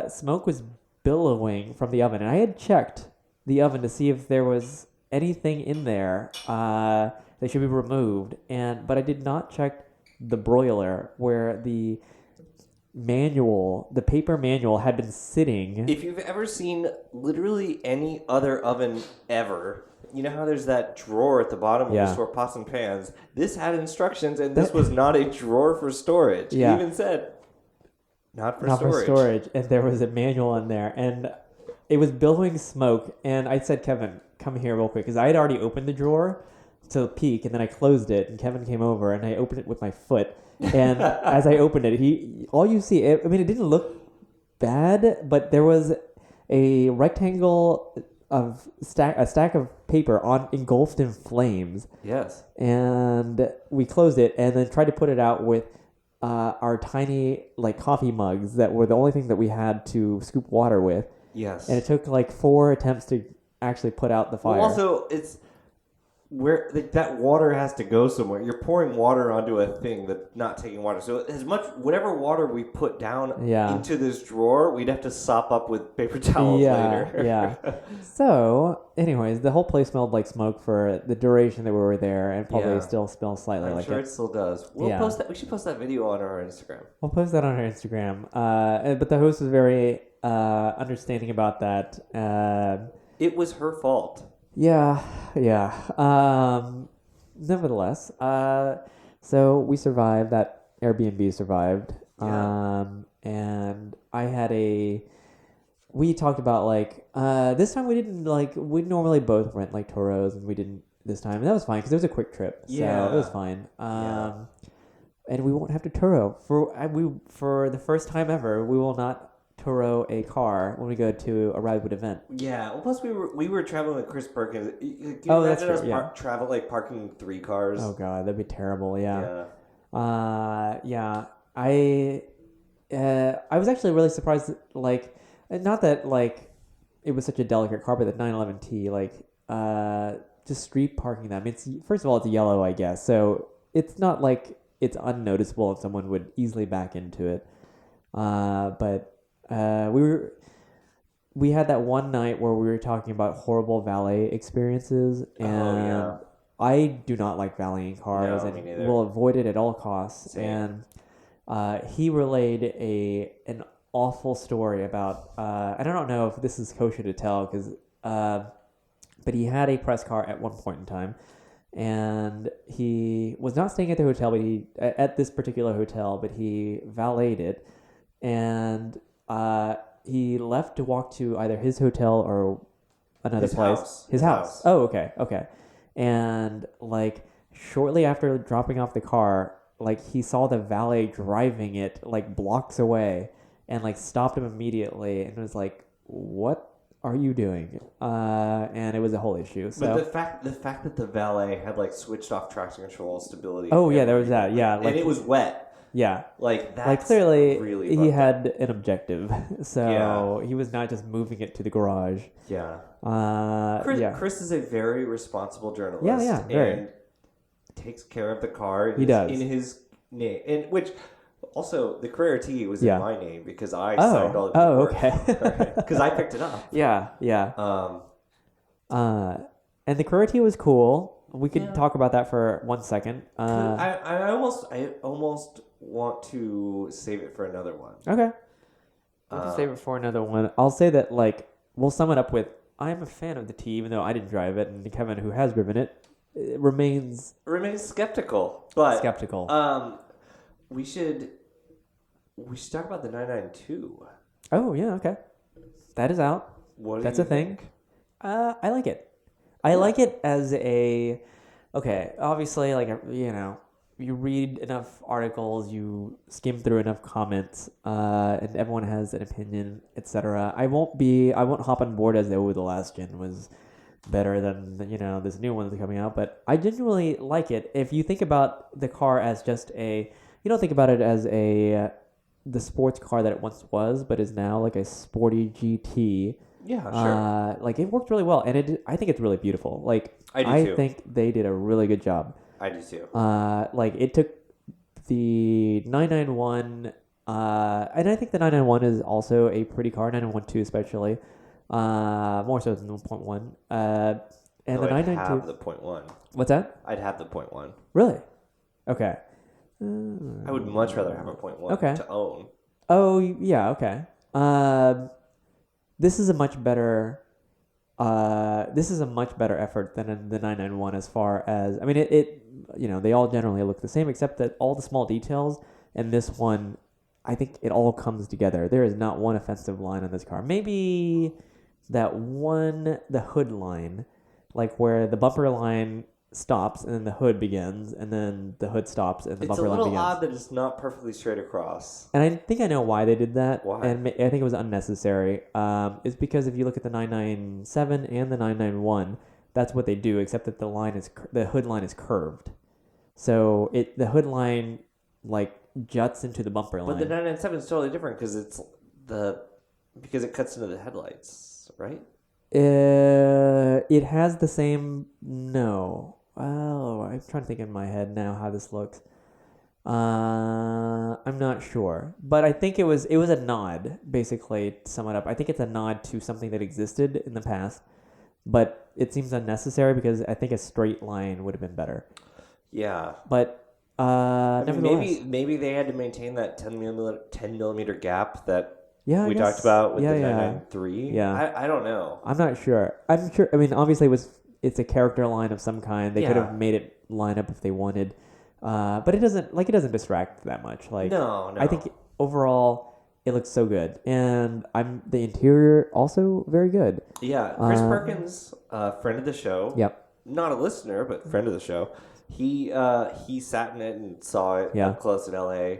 smoke was billowing from the oven, and I had checked the oven to see if there was anything in there that should be removed, but I did not check the broiler where the paper manual had been sitting. If you've ever seen literally any other oven ever, you know how there's that drawer at the bottom where you store pots and pans? This had instructions, and this was not a drawer for storage. It even said, not for storage. And there was a manual in there, and it was billowing smoke, and I said, Kevin, come here real quick, because I had already opened the drawer to peek, and then I closed it, and Kevin came over, and I opened it with my foot, and as I opened it, all you see, it didn't look bad, but there was a rectangle of a stack of paper engulfed in flames. Yes. And we closed it, and then tried to put it out with our tiny, coffee mugs that were the only thing that we had to scoop water with. Yes. And it took 4 attempts to actually put out the fire. Well, also, it's where that water has to go somewhere. You're pouring water onto a thing that's not taking water. So whatever water we put down into this drawer, we'd have to sop up with paper towels later. Yeah. So, anyways, the whole place smelled like smoke for the duration that we were there, and probably still smells slightly I'm like sure it. it still does. We'll post that. We should post that video on our Instagram. We'll post that on our Instagram. But the host was very understanding about that. It was her fault. Yeah. Nevertheless, so we survived. That Airbnb survived. And I had we talked about this time we didn't we normally both rent Toros, and we didn't this time, and that was fine because it was a quick trip. So it was fine. And we won't have to Turo for the first time ever. We will not tow a car when we go to a Radwood event. Yeah. Well, plus we were traveling with Chris Perkins. Can you That's imagine us true. Yeah. travel like parking 3 cars? Oh god, that'd be terrible. Yeah. Yeah. I was actually really surprised that, like, not that like it was such a delicate car, but the 911T, like, just street parking them. It's, first of all, it's yellow, I guess, so it's not like it's unnoticeable and someone would easily back into it. But we had that one night where we were talking about horrible valet experiences, and I do not like valeting cars, and will avoid it at all costs. Same. And he relayed an awful story about, I don't know if this is kosher to tell, but he had a press car at one point in time, and he was not staying at the hotel, but at this particular hotel, but he valeted it, and he left to walk to either his hotel or another place. His house. Oh, okay. And like shortly after dropping off the car, like he saw the valet driving it like blocks away, and like stopped him immediately and was like, "What are you doing?" And it was a whole issue. So, but the fact that the valet had like switched off traction control stability. Oh yeah, there was that. Yeah, like, and it was wet. Yeah, like that's like clearly really he had an objective, so he was not just moving it to the garage. Yeah. Chris is a very responsible journalist. Yeah, very. And takes care of the car. He does in his name, and which. Also, the Carrera T was in my name because I signed all the paperwork. Okay. Because I picked it up. Yeah. And the Carrera T was cool. We could talk about that for 1 second. I almost want to save it for another one. Okay. We'll save it for another one. I'll say that, like, we'll sum it up with, I'm a fan of the T, even though I didn't drive it, and Kevin, who has driven it, remains skeptical. But skeptical. We should talk about the 992. Oh yeah, okay. That is out. That's a thing. I like it. I like it as a obviously, like, you know, you read enough articles, you skim through enough comments, and everyone has an opinion, etc. I won't hop on board as though the last gen was better than, you know, this new one that's coming out, but I genuinely like it. If you think about the car as just you don't think about it as the sports car that it once was, but is now like a sporty GT. Yeah, sure. Like, it worked really well, and I think it's really beautiful. Like, I think they did a really good job. I do too. Like, it took the 991, and I think the 991 is also a pretty car, 992 especially, more so than the 1.1. And the 992. I'd have the 0.1. What's that? I'd have the 0.1. Really? Okay. I would much rather have a 0.1 to own. Oh, yeah, okay. This is a much better effort than the 991 as far as, I mean, it you know, they all generally look the same, except that all the small details, and this one, I think it all comes together. There is not one offensive line on this car. Maybe the hood line, like where the bumper line stops and then the hood begins, and then the hood stops and the bumper line begins. It's a little odd that it's not perfectly straight across. And I think I know why they did that. Why? And I think it was unnecessary. It's because if you look at the 997 and the 991, that's what they do, except that the hood line is curved. So the hood line like juts into the bumper line. But the 997 is totally different because it cuts into the headlights, right? It has the same. No. Oh, I'm trying to think in my head now how this looks. I'm not sure, but I think it was a nod, basically, to sum it up. I think it's a nod to something that existed in the past, but it seems unnecessary because I think a straight line would have been better. Yeah, but nevertheless, maybe they had to maintain that 10 millimeter gap that we guess, talked about with the 993. Yeah, I don't know. I'm not sure. I'm sure. I mean, obviously, it's a character line of some kind. They could have made it line up if they wanted, but it doesn't distract that much. Like, no. I think overall it looks so good, and the interior also very good. Yeah, Chris Perkins, friend of the show. Yep. Not a listener, but friend of the show. He sat in it and saw it up close in LA.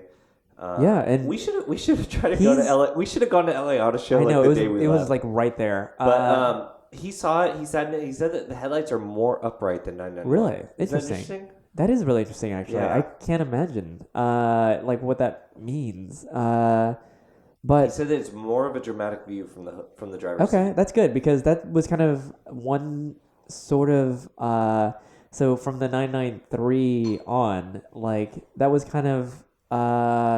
Yeah, and we should have tried to go to LA. We should have gone to LA Auto Show. I know like, the day we it left. was like right there. But he saw it. He said that the headlights are more upright than 991. Really interesting. That is really interesting, actually. Yeah. I can't imagine like what that means. But he said that it's more of a dramatic view from the driver's seat. Okay, that's good because that was kind of one sort of so from the 993 on, like that was kind of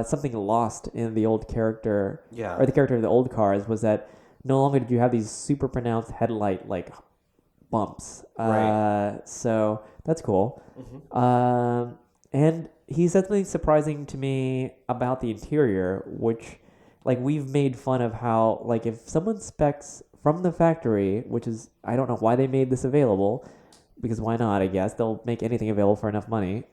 something lost in the old character, or the character of the old cars, was that no longer did you have these super pronounced headlight like bumps. Right. So that's cool. Mm-hmm. And he said something surprising to me about the interior, which like we've made fun of how like if someone specs from the factory, which is I don't know why they made this available, because why not? I guess they'll make anything available for enough money.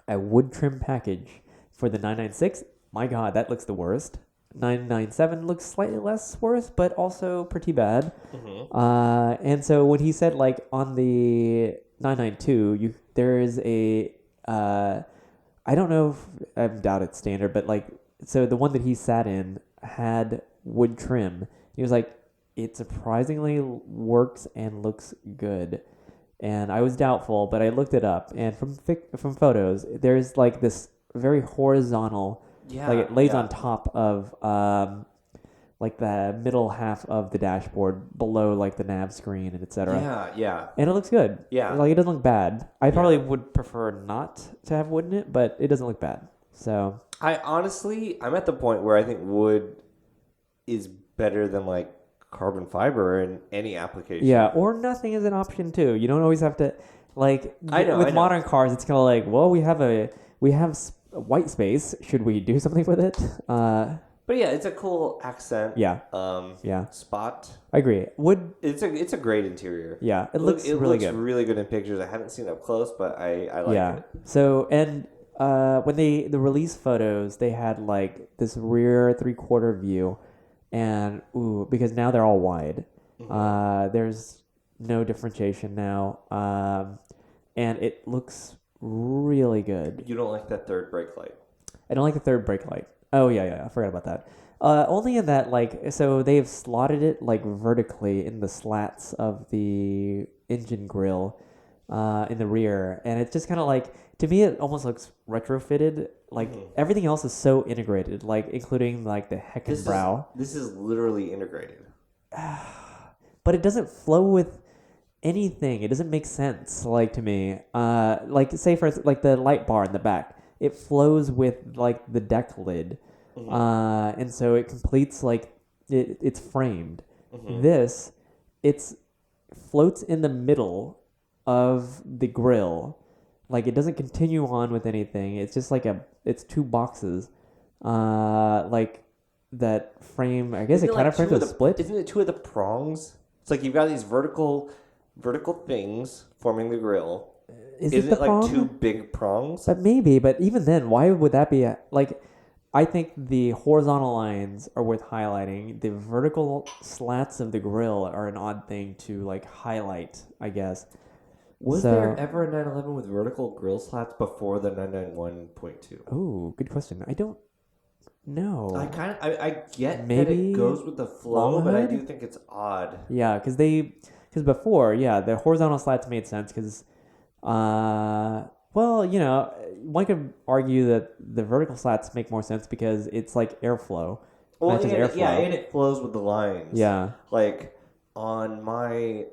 A wood trim package for the 996. My God, that looks the worst. 997 looks slightly less worse, but also pretty bad. Mm-hmm. And so when he said like on the 992, there is a I don't know if I doubt it's standard, but like so the one that he sat in had wood trim. He was like, it surprisingly works and looks good. And I was doubtful, but I looked it up, and from photos, there's like this very horizontal, like it lays on top of like the middle half of the dashboard below like the nav screen and etc. Yeah. And it looks good. Yeah. Like it doesn't look bad. I probably would prefer not to have wood in it, but it doesn't look bad. So I'm at the point where I think wood is better than like carbon fiber in any application. Yeah, or nothing is an option too. You don't always have to like. I know. Modern cars, it's kind of like, well, we have white space. Should we do something with it? But yeah, it's a cool accent. Yeah. Spot. I agree. Wood. It's a great interior. Yeah, it looks really good. Really good in pictures. I haven't seen it up close, but I like it. So and when the release photos, they had like this rear 3/4 view. And because now they're all wide. Mm-hmm. There's no differentiation now. And it looks really good. You don't like that third brake light? I don't like the third brake light. Oh, yeah. I forgot about that. Only in that, like, so they've slotted it, like, vertically in the slats of the engine grill in the rear. And it's just kind of like, to me, it almost looks retrofitted. Like, everything else is so integrated, like, including, like, the Heckenbrow. This is literally integrated. But it doesn't flow with anything. It doesn't make sense, like, to me. Like, say, for instance, like, the light bar in the back. It flows with, like, the deck lid. Mm-hmm. And so it completes, like, it's framed. Mm-hmm. This, it's floats in the middle of the grill. Like, it doesn't continue on with anything. It's just like it's two boxes. Like, that frame, I guess it kind of frames a split. Isn't it two of the prongs? It's like you've got these vertical things forming the grill. Isn't it like two big prongs? But maybe, but even then, why would that be like, I think the horizontal lines are worth highlighting. The vertical slats of the grill are an odd thing to, like, highlight, I guess. Was there ever a 911 with vertical grill slats before the 991.2? Oh, good question. I don't know. I get maybe that it goes with the flow, but I do think it's odd. Yeah, because before, the horizontal slats made sense because, well, you know, one could argue that the vertical slats make more sense because it's like airflow. Well, and it flows with the lines. Yeah. Like, on my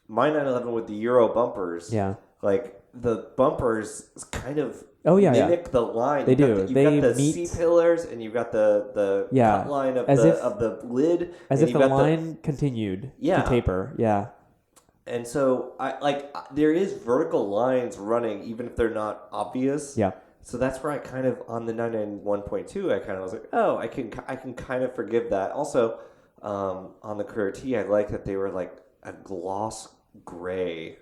911 with the Euro bumpers, like, the bumpers kind of mimic the line. They do. You've got the C-pillars, and you've got the cut line of the lid. As if the line continued to taper. Yeah. And so, there is vertical lines running, even if they're not obvious. Yeah. So that's where I kind of, on the 991.2, I kind of was like, oh, I can kind of forgive that. Also, on the Courier T, I like that they were like a gloss gray.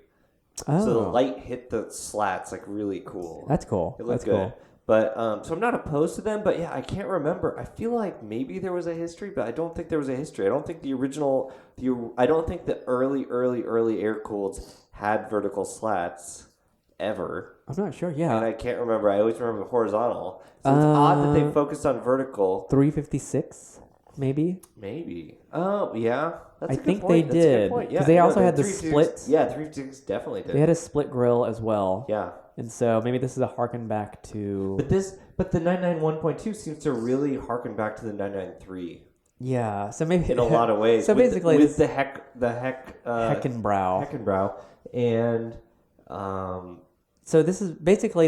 Oh. So the light hit the slats, like, really cool. That's cool. It looked good. Cool. But, so I'm not opposed to them, but yeah, I can't remember. I feel like maybe there was a history, but I don't think there was a history. I don't think I don't think the early air-cooleds had vertical slats. ever. I'm not sure. Yeah. And I can't remember. I always remember the horizontal. So it's odd that they focused on vertical. 356, maybe. Maybe. Oh, yeah. That's I a good think point. they did. Because they also had the split. Yeah, 356 definitely did. They had a split grill as well. Yeah. And so maybe this is a harken back to. But the 991.2 seems to really harken back to the 993. Yeah. So maybe in a lot of ways. So basically, with the Heckenbrow. And so this is basically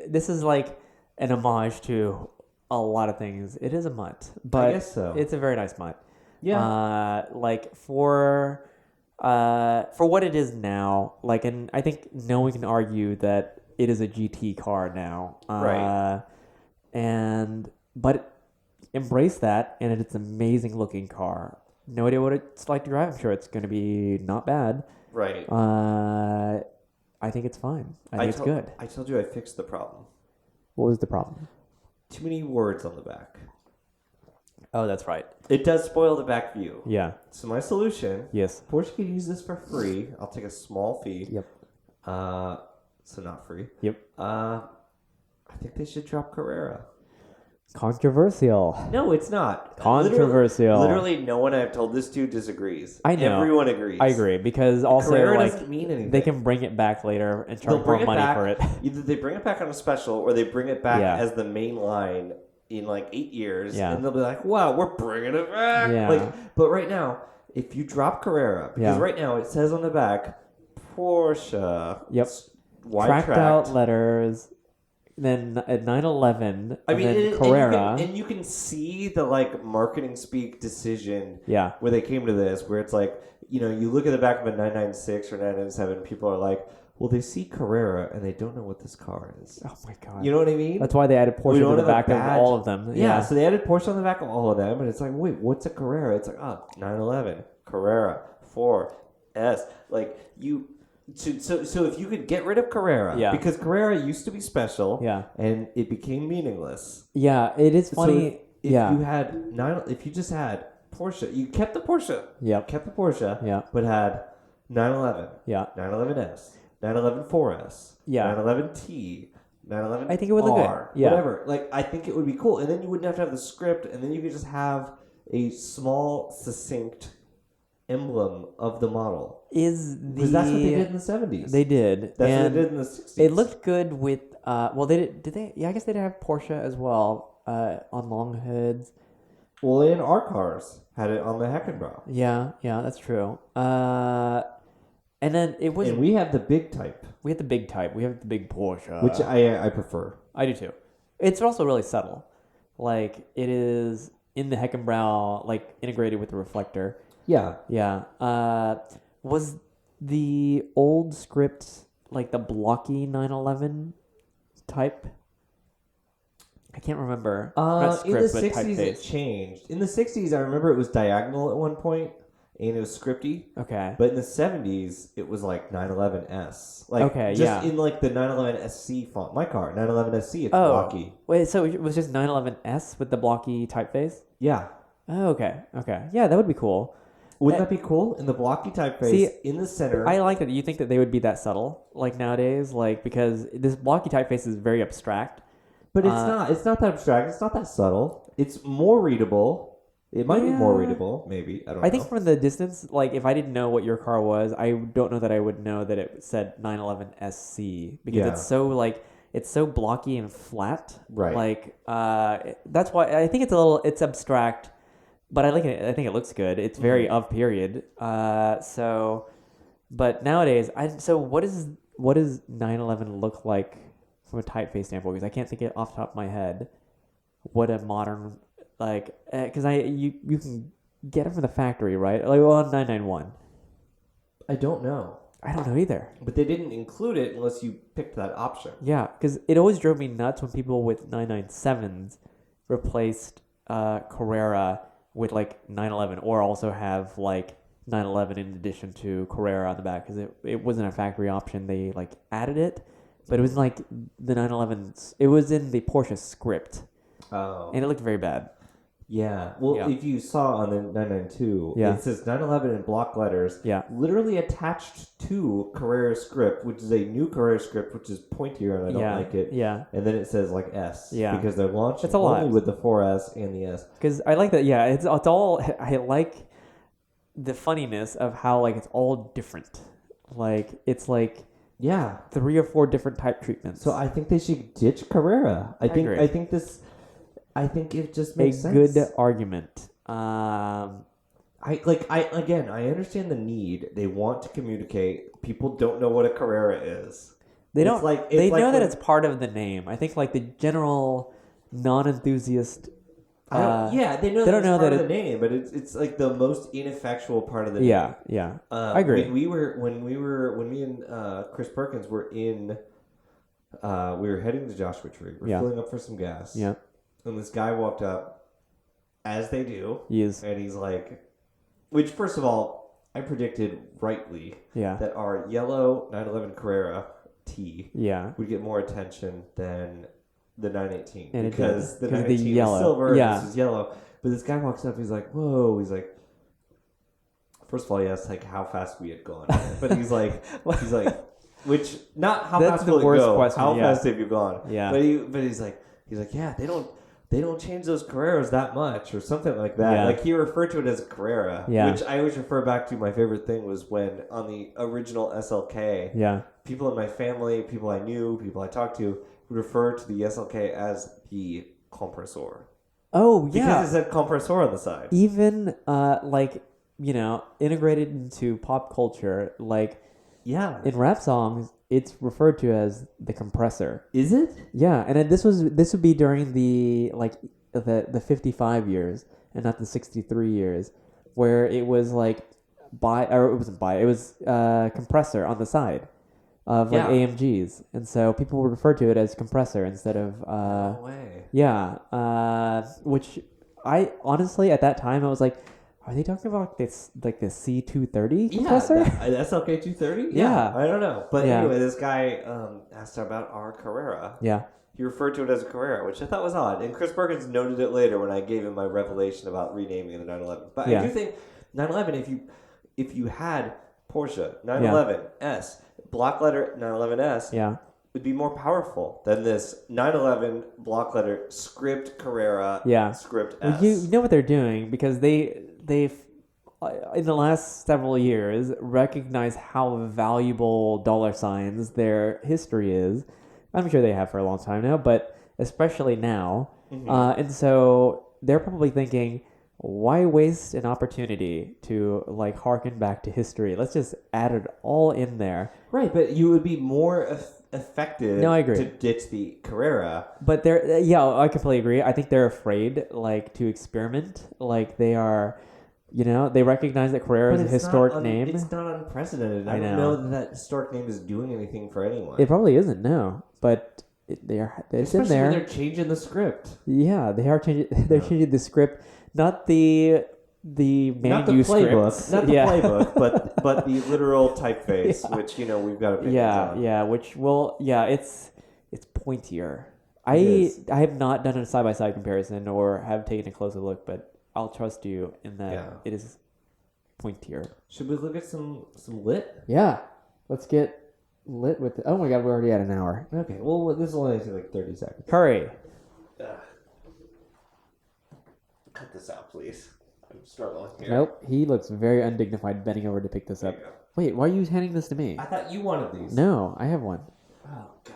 this is like an homage to a lot of things. It is a mutt, but I guess so. It's a very nice mutt. Yeah. Like for what it is now, like, and I think no one can argue that it is a GT car now. Right. But embrace that, and it's an amazing looking car. No idea what it's like to drive. I'm sure it's going to be not bad. Right. I think it's fine. I think it's good. I told you I fixed the problem. What was the problem? Too many words on the back. Oh, that's right. It does spoil the back view. Yeah. So my solution. Yes. Porsche could use this for free. I'll take a small fee. Yep. So not free. Yep. I think they should drop Carrera. Controversial. No, it's not. Controversial. Literally no one I've told this to disagrees. I know. Everyone agrees. I agree, because also Carrera like doesn't mean anything. they can bring it back later and charge more money for it. Either they bring it back on a special or they bring it back as the main line in like 8 years, and they'll be like, "Wow, we're bringing it back!" Yeah. But right now, if you drop Carrera, because right now it says on the back, Porsche. Yep. Tracked out letters. Then at 911, then Carrera, and you can see the like marketing speak decision. Yeah. Where they came to this, where it's like, you look at the back of a 996 or 997, people are like, well, they see Carrera and they don't know what this car is. Oh my god. You know what I mean? That's why they added Porsche on the back of all of them. Yeah, so they added Porsche on the back of all of them, and it's like, wait, what's a Carrera? It's like, 911, Carrera, 4S. Like, So if you could get rid of Carrera, because Carrera used to be special, and it became meaningless. Yeah, it is funny. So if you just had Porsche, you kept the Porsche, but had 911, 911S, 911 4S, 911T, 911. I think it would look good. Whatever. Like, I think it would be cool, and then you wouldn't have to have the script, and then you could just have a small, succinct emblem of the model. Because that's what they did in the 70s. They did. That's what they did in the 60s. It looked good with did they? Yeah, I guess they did have Porsche as well on long hoods. Well, in our cars had it on the Heckenbrow. Yeah, that's true. And then it was. And we have the big type. We have the big type. We have the big Porsche, which I prefer. I do too. It's also really subtle. Like, it is in the Heckenbrow, like, integrated with the reflector. Yeah. Yeah. Was the old script like the blocky 911 type? I can't remember. Not script, in the 60s it changed. In the 60s, I remember it was diagonal at one point, and it was scripty. Okay. But in the 70s, it was like 911S. Like, in like the 911SC font. My car, 911SC, it's blocky. Wait, so it was just 911S with the blocky typeface? Yeah. Oh, okay. Yeah, that would be cool. Wouldn't that be cool? In the blocky typeface, in the center. I like that. You think that they would be that subtle, like, nowadays? Like, because this blocky typeface is very abstract. But it's not. It's not that abstract. It's not that subtle. It's more readable. It might be more readable, maybe. I don't know. I think from the distance, like, if I didn't know what your car was, I don't know that I would know that it said 911SC. Because it's so, like, it's so blocky and flat. Right. Like, that's why I think it's abstract. But I like it. I think it looks good. It's very of period. But nowadays, what does 911 look like from a typeface standpoint? Because I can't think it off the top of my head. What a modern, like, because you can get it from the factory, right? Like, well, 991. I don't know. I don't know either. But they didn't include it unless you picked that option. Yeah, because it always drove me nuts when people with 997s replaced Carrera with like 911, or also have like 911 in addition to Carrera on the back, because it wasn't a factory option. They like added it, but it was like the 911. It was in the Porsche script, and it looked very bad. Yeah. Well, Yeah. if you saw on the 992, Yeah. it says 911 in block letters. Yeah. Literally attached to Carrera script, which is a new Carrera script, which is pointier, and I don't like it. Yeah. And then it says like S. Yeah. Because they're launching It's a lot. only with the 4S and the S. Because I like that. Yeah. It's all. I like the funniness of how like it's all different. Like it's like Yeah. 3 or 4 different type treatments. So I think they should ditch Carrera. I think agree. I think it just makes a sense. good argument. I understand the need. They want to communicate. People don't know what a Carrera is. They It's don't. like- They it's like know that when- it's part of the name. I think like the general non-enthusiast. They know they that don't it's know part that of the name, but it's like the most ineffectual part of the name. Yeah. I agree. When me and Chris Perkins were in, we were heading to Joshua Tree. We're Yeah. filling up for some gas. Yeah. And this guy walked up, as they do, Yes. and he's like, which first of all, I predicted rightly Yeah. that our yellow 911 Carrera T Yeah. would get more attention than the 918 And it because did. the 'Cause the 918 yellow. was silver Yeah. and this is yellow. But this guy walks up, he's like, whoa, he's like, first of all, he asked like how fast we had gone, but he's like, which not how That's fast the will it worst go, question, how yeah. fast have you gone? Yeah. But he's like, yeah, they don't change those Carreras that much or something like that. Yeah. Like he referred to it as a Carrera, Yeah. which I always refer back to. My favorite thing was when on the original SLK, Yeah. people in my family, people I knew, people I talked to would refer to the SLK as the compressor. Oh yeah. Because it said compressor on the side. Even like integrated into pop culture, like Yeah. in rap songs, it's referred to as the compressor. Is it? Yeah, and this would be during the the 55 years and not the 63 years, where it was like it was compressor on the side of like Yeah. AMGs, and so people would refer to it as compressor instead of No way. which I honestly at that time I was like, are they talking about this like the C230 compressor? Yeah, the SLK 230? Yeah. I don't know. But Yeah. anyway, this guy asked about our Carrera. Yeah. He referred to it as a Carrera, which I thought was odd. And Chris Perkins noted it later when I gave him my revelation about renaming the 911. But Yeah. I do think 911, if you had Porsche 911 S, block letter 911S, Yeah. would be more powerful than this 911 block letter script Carrera Yeah. script Well, S. you know what they're doing because they've in the last several years recognized how valuable dollar signs their history is. I'm sure they have for a long time now, but especially now. Mm-hmm. And so they're probably thinking, why waste an opportunity to like harken back to history? Let's just add it all in there. Right, but you would be more effective No, I agree. to ditch the Carrera. But they're I completely agree. I think they're afraid like to experiment. Like they are, they recognize that Carrera is a historic name. It's not unprecedented. I I don't know. know that historic name is doing anything for anyone. It probably isn't, no. But it's Especially in there. when they're changing the script. Yeah, they are changing. They're changing the script, not the Not the manuscript. playbook, not the playbook, but the literal typeface, Yeah. which we've got opinions Yeah, on. yeah. Which it's pointier. It is. I have not done a side by side comparison or have taken a closer look, but I'll trust you in that Yeah. it is pointier. Should we look at some lit? Yeah, let's get lit with. Oh my God, we're already at an hour. Okay, well this will only take like 30 seconds. Hurry. Cut this out, please. I'm struggling here. Nope, he looks very undignified bending over to pick this There up. you go. Wait, why are you handing this to me? I thought you wanted these. No, I have one. Oh God,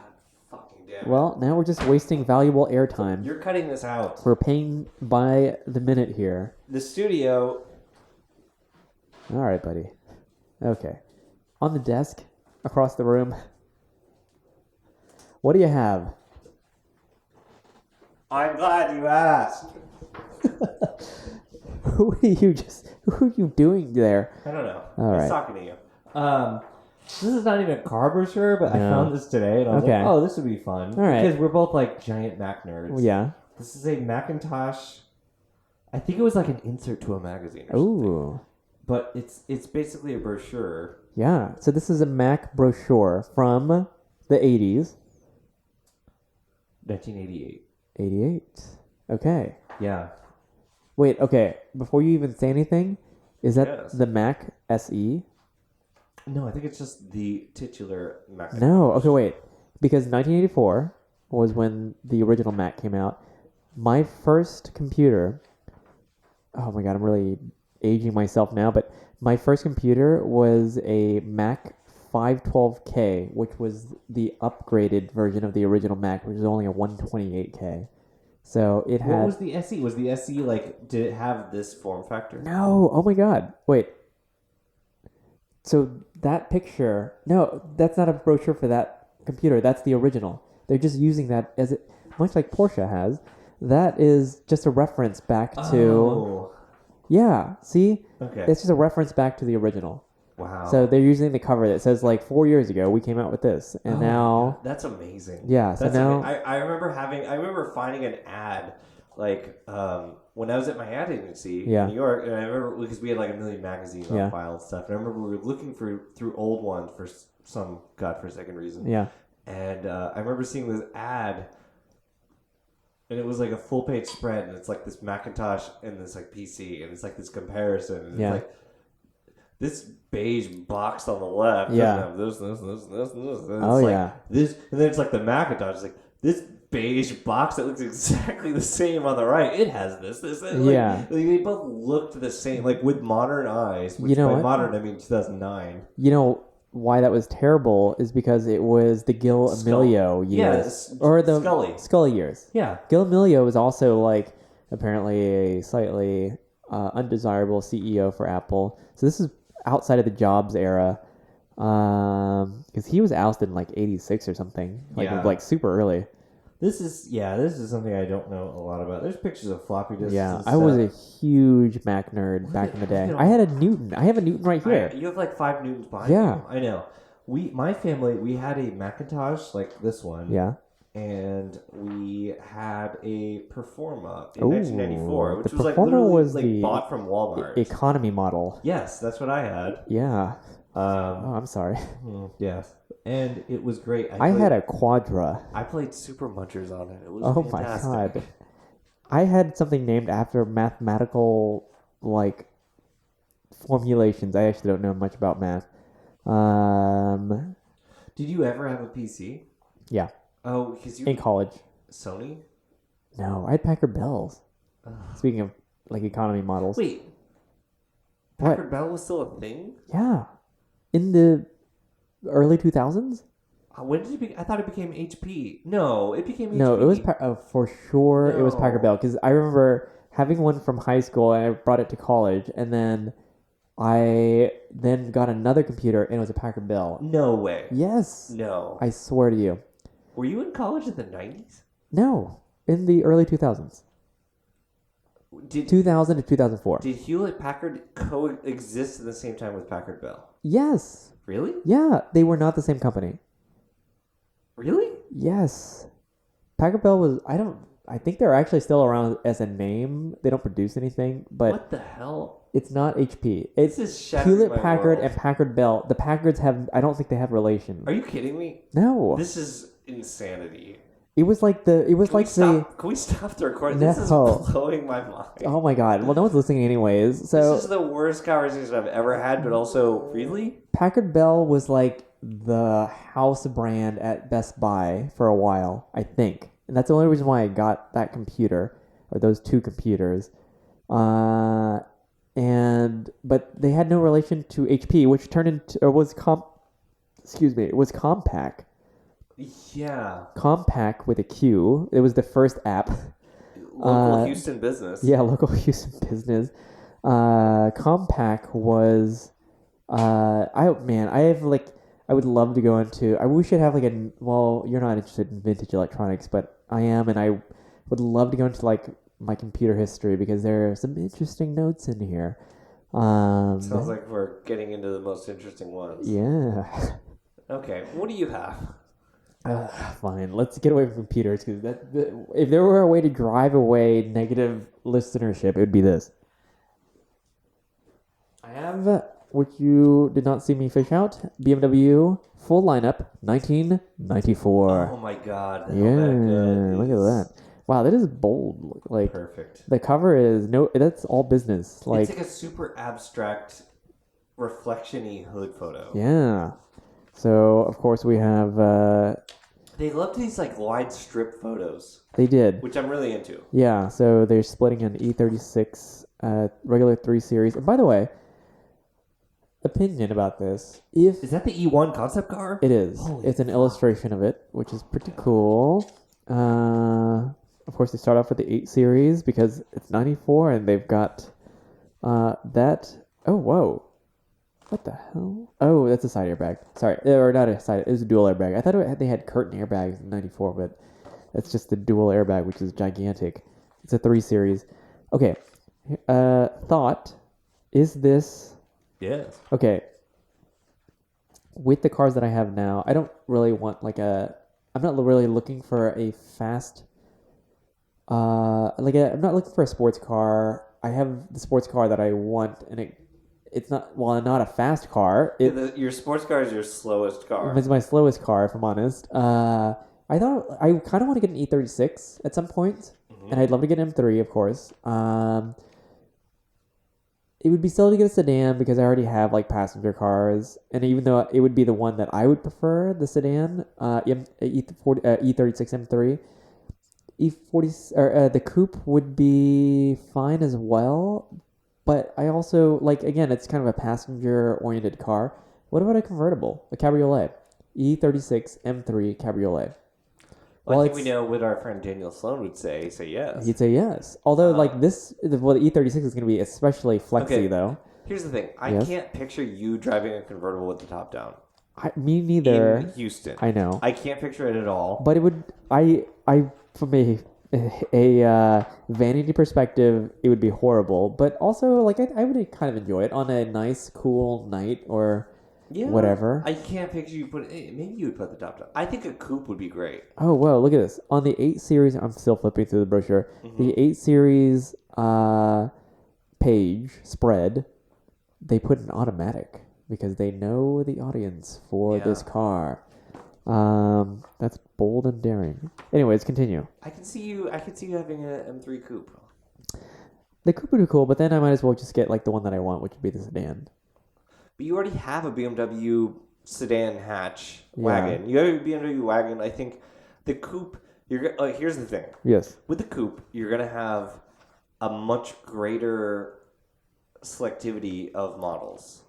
fucking damn. Well, now we're just wasting valuable airtime. You're cutting this out. We're paying by the minute here. The studio. All right, buddy. Okay. On the desk, across the room. What do you have? I'm glad you asked. Who are you doing there? I don't know. All I was right. talking to you. This is not even a car brochure, but I No. found this today and I was Okay. like, oh, this would be fun. All right. Because we're both like giant Mac nerds. Well, yeah. This is a Macintosh. I think it was like an insert to a magazine or something. Ooh. But it's basically a brochure. Yeah. So this is a Mac brochure from the 80s. 1988. 88. Okay. Yeah. Wait, okay. Before you even say anything, is that Yes. the Mac SE? No, I think it's just the titular Macintosh. No. Okay, wait. Because 1984 was when the original Mac came out. My first computer. Oh my god, I'm really aging myself now. But my first computer was a Mac 512K, which was the upgraded version of the original Mac, which was only a 128K. So it had. What was the SE? Was the SE like? Did it have this form factor? No. Oh my god. Wait. So that picture. No, that's not a brochure for that computer. That's the original. They're just using that as it, much like Porsche has. That is just a reference back to. Oh. Yeah. See. Okay. It's just a reference back to the original. Wow. So they're using the cover that says like 4 years ago we came out with this, and now that's amazing. Yeah, so That's now I remember finding an ad like when I was at my ad agency Yeah. in New York, and I remember because we had like a million magazines on Yeah. file and stuff. And I remember we were looking through old ones for some godforsaken reason. yeah, And I remember seeing this ad, and it was like a full page spread, and it's like this Macintosh and this like PC, and it's like this comparison. And Yeah. it's like this beige box on the left. Yeah. doesn't have this. And it's Oh, like yeah. this, and then it's like the Macintosh. It's like this beige box that looks exactly the same on the right. It has this. And like, Yeah. like, they both looked the same, like with modern eyes. Which You know by what? modern I mean 2009. You know why that was terrible is because it was the Gil Amelio years, Yeah, or the Scully. years. Yeah. Gil Amelio was also like apparently a slightly undesirable CEO for Apple. So this is outside of the Jobs era, because he was ousted in like '86 or something, Yeah. like super early. This is something I don't know a lot about. There's pictures of floppy disks. Yeah, and I was a stuff. huge Mac nerd back in the day. I had a Newton. I have a Newton right here. You have like 5 Newtons behind Yeah. you. I know. My family, we had a Macintosh like this one. Yeah. And we had a Performa in Ooh, 1994, which the was like Performa literally was like the bought from Walmart. Economy model. Yes, that's what I had. Yeah. Oh, I'm sorry. Yes, and it was great. I had a Quadra. I played Super Munchers on it. It was Oh fantastic. my god. I had something named after mathematical like formulations. I actually don't know much about math. Did you ever have a PC? Yeah. Oh, because you In college. Sony. No, I had Packard Bells. Speaking of like economy models. Wait, What? Packard Bell was still a thing? Yeah. In the early 2000s? When did I thought it became HP. No, it became HP. No, it was for sure. It was No. Packard Bell because I remember having one from high school and I brought it to college, and then I then got another computer and it was a Packard Bell. No way. Yes, No. I swear to you. Were you in college in the 90s? No, in the early 2000s, 2000 to 2004. Did Hewlett Packard coexist at the same time with Packard Bell? Yes, Really? yeah, they were not the same company. Really? Yes, Packard Bell was. I think they're actually still around as a name. They don't produce anything, but What the hell? it's not HP. It's This is shattering Hewlett my Packard world. and Packard Bell. The Packards have. I don't think they have relation. Are you kidding me? No, This is insanity. it was like the. It was Can we like the. Can we stop the recording? This is No. blowing my mind. Oh my god! Well, no one's listening anyways. So This is the worst conversation I've ever had, but also, really? Packard Bell was like the house brand at Best Buy for a while, I think, and that's the only reason why I got that computer or those two computers. But they had no relation to HP, which turned into or was it was Compaq. Yeah. Compaq with a Q. It was the first app. Local Houston business. Yeah, local Houston business. Compaq was. I would love to go into. We should have like a. Well, you're not interested in vintage electronics, but I am, and I would love to go into like my computer history because there are some interesting notes in here. Sounds like we're getting into the most interesting ones. Yeah. Okay, what do you have? Fine. Let's get away from computers because if there were a way to drive away negative listenership, it would be this. I have what you did not see me fish out. BMW full lineup, 1994. Oh my god. Yeah, look at that. Wow, that is bold. Like Perfect. the cover is that's all business. Like it's like a super abstract, reflection-y hood photo. yeah. So of course we have. They loved these like wide strip photos. They did, which I'm really into. Yeah. So they're splitting an E36 regular 3 Series. And by the way, opinion about this: is that the E1 concept car? It is. Holy it's an illustration of it, which is pretty cool. Of course, they start off with the 8 Series because it's 94, and they've got that. Oh, whoa. What the hell? Oh, that's a side airbag. Sorry. Or not a side. It was a dual airbag. I thought they had curtain airbags in 94, but that's just the dual airbag, which is gigantic. It's a 3 Series. Okay. Thought. Is this... Yes. Okay. With the cars that I have now, I don't really want like a... I'm not really looking for a fast... I'm not looking for a sports car. I have the sports car that I want, and it's not a fast car. Your sports car is your slowest car. It's my slowest car, if I'm honest. I thought I kind of want to get an E36 at some point, and I'd love to get an M3, of course. It would be silly to get a sedan because I already have like passenger cars, and even though it would be the one that I would prefer, the sedan, E36 M3. E40 or the coupe would be fine as well, but I also again, it's kind of a passenger oriented car. What about a convertible, a cabriolet? E36 M3 cabriolet. Well, I think we know what our friend Daniel Sloan would say. Say yes. He'd say yes. Although the E36 is going to be especially flexy though. Here's the thing: I can't picture you driving a convertible with the top down. Me neither. In Houston, I know. I can't picture it at all. But it would. From a vanity perspective, it would be horrible. But also, I would kind of enjoy it on a nice, cool night or whatever. I can't picture you maybe you would put the top down. I think a coupe would be great. Oh, whoa, look at this. On the 8 Series, I'm still flipping through the brochure. Mm-hmm. The 8 Series page spread, they put an automatic because they know the audience for this car. That's bold and daring. Anyways, continue. I can see you having an M3 coupe. The coupe would be cool, but then I might as well just get the one that I want, which would be the sedan. But you already have a BMW sedan hatch wagon. You have a BMW wagon. I think the coupe. Here's the thing. Yes. With the coupe, you're gonna have a much greater selectivity of models.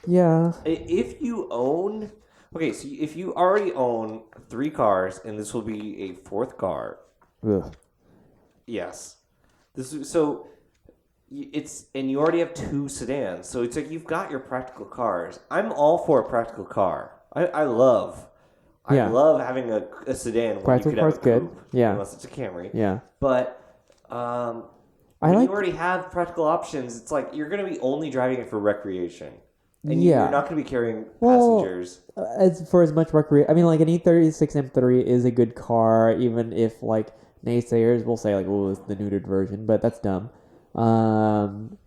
Yeah. If you own. Okay, so if you already own 3 cars, and this will be a 4th car. Ugh. Yes. And you already have 2 sedans, so it's like you've got your practical cars. I'm all for a practical car. I love having a sedan when you could have a coupe, good. Yeah. Unless it's a Camry. Yeah. But when you already have practical options, it's like you're going to be only driving it for recreation. And you're not going to be carrying passengers. As much recreation, I mean, an E36 M3 is a good car, even if naysayers will say oh, it's the neutered version, but that's dumb. But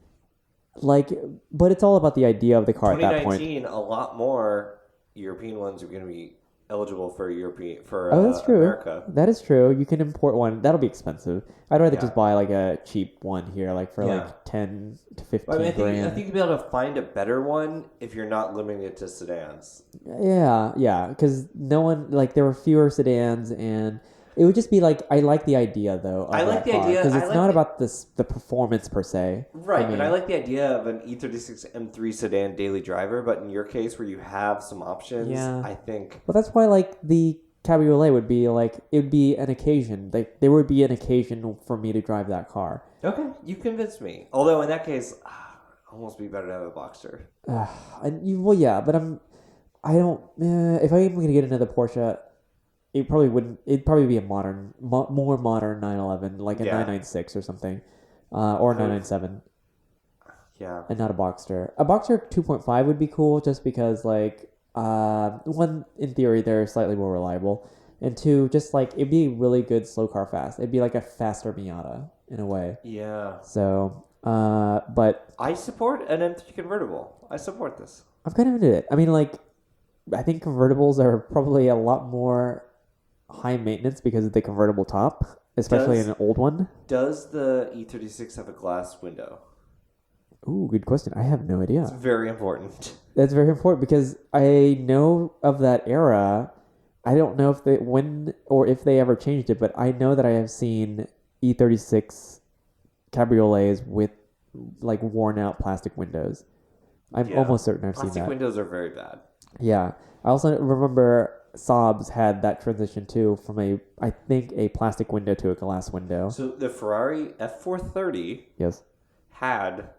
it's all about the idea of the car at that point. 2019, a lot more European ones are going to be eligible for that's true. America. That is true. You can import one. That'll be expensive. I'd rather just buy a cheap one here, for 10 to 15 grand. I think you'll be able to find a better one if you're not limiting it to sedans. Yeah, because no one there were fewer sedans, and it would just be I like the idea though. I like the idea because it's not about the performance per se. Right, but I like the idea of an E36 M3 sedan daily driver. But in your case, where you have some options, I think. Well, that's why the cabriolet would be it would be an occasion. There would be an occasion for me to drive that car. Okay, you convinced me. Although in that case, almost be better to have a Boxster. But I don't. If I'm going to get another Porsche. It probably wouldn't. It'd probably be a more modern 911, a 996 or something, or a 997. Yeah. And not a Boxster. A Boxster 2.5 would be cool, just because one, in theory, they're slightly more reliable, and two, just it'd be a really good slow car fast. It'd be a faster Miata in a way. Yeah. So, but I support an M3 convertible. I support this. I'm kind of into it. I mean, I think convertibles are probably a lot more high maintenance because of the convertible top. especially in an old one. Does the E36 have a glass window? Ooh, good question. I have no idea. It's very important. That's very important because I know of that era. I don't know if if they ever changed it, but I know that I have seen E36 cabriolets with like worn out plastic windows. I'm almost certain I've seen that. Plastic windows are very bad. Yeah. I also remember Saabs had that transition too from I think a plastic window to a glass window. So the Ferrari F430 Yes. had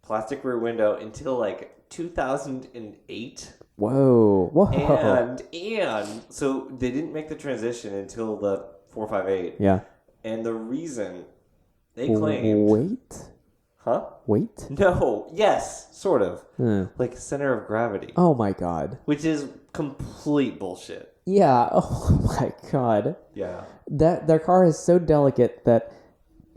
plastic rear window until like 2008. Whoa. And so they didn't make the transition until the 458. Yeah. And the reason they claimed... Wait? No. Yes. Sort of. Like center of gravity. Oh my god. Which is complete bullshit. Yeah. Oh my god. Yeah. Their car is so delicate that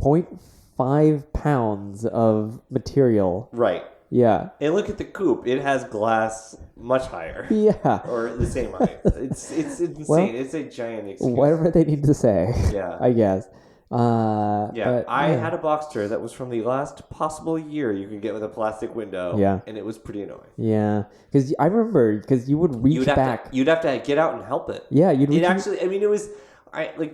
0.5 pounds of material. Right. Yeah. And look at the coupe. It has glass much higher. Yeah. Or the same height. It's insane. Well, it's a giant excuse. Whatever they need to say. Yeah. I guess. I had a Boxster that was from the last possible year you could get with a plastic window. Yeah. And it was pretty annoying. Yeah. Because I remember, you would reach back. You'd have to get out and help it. Yeah. It was...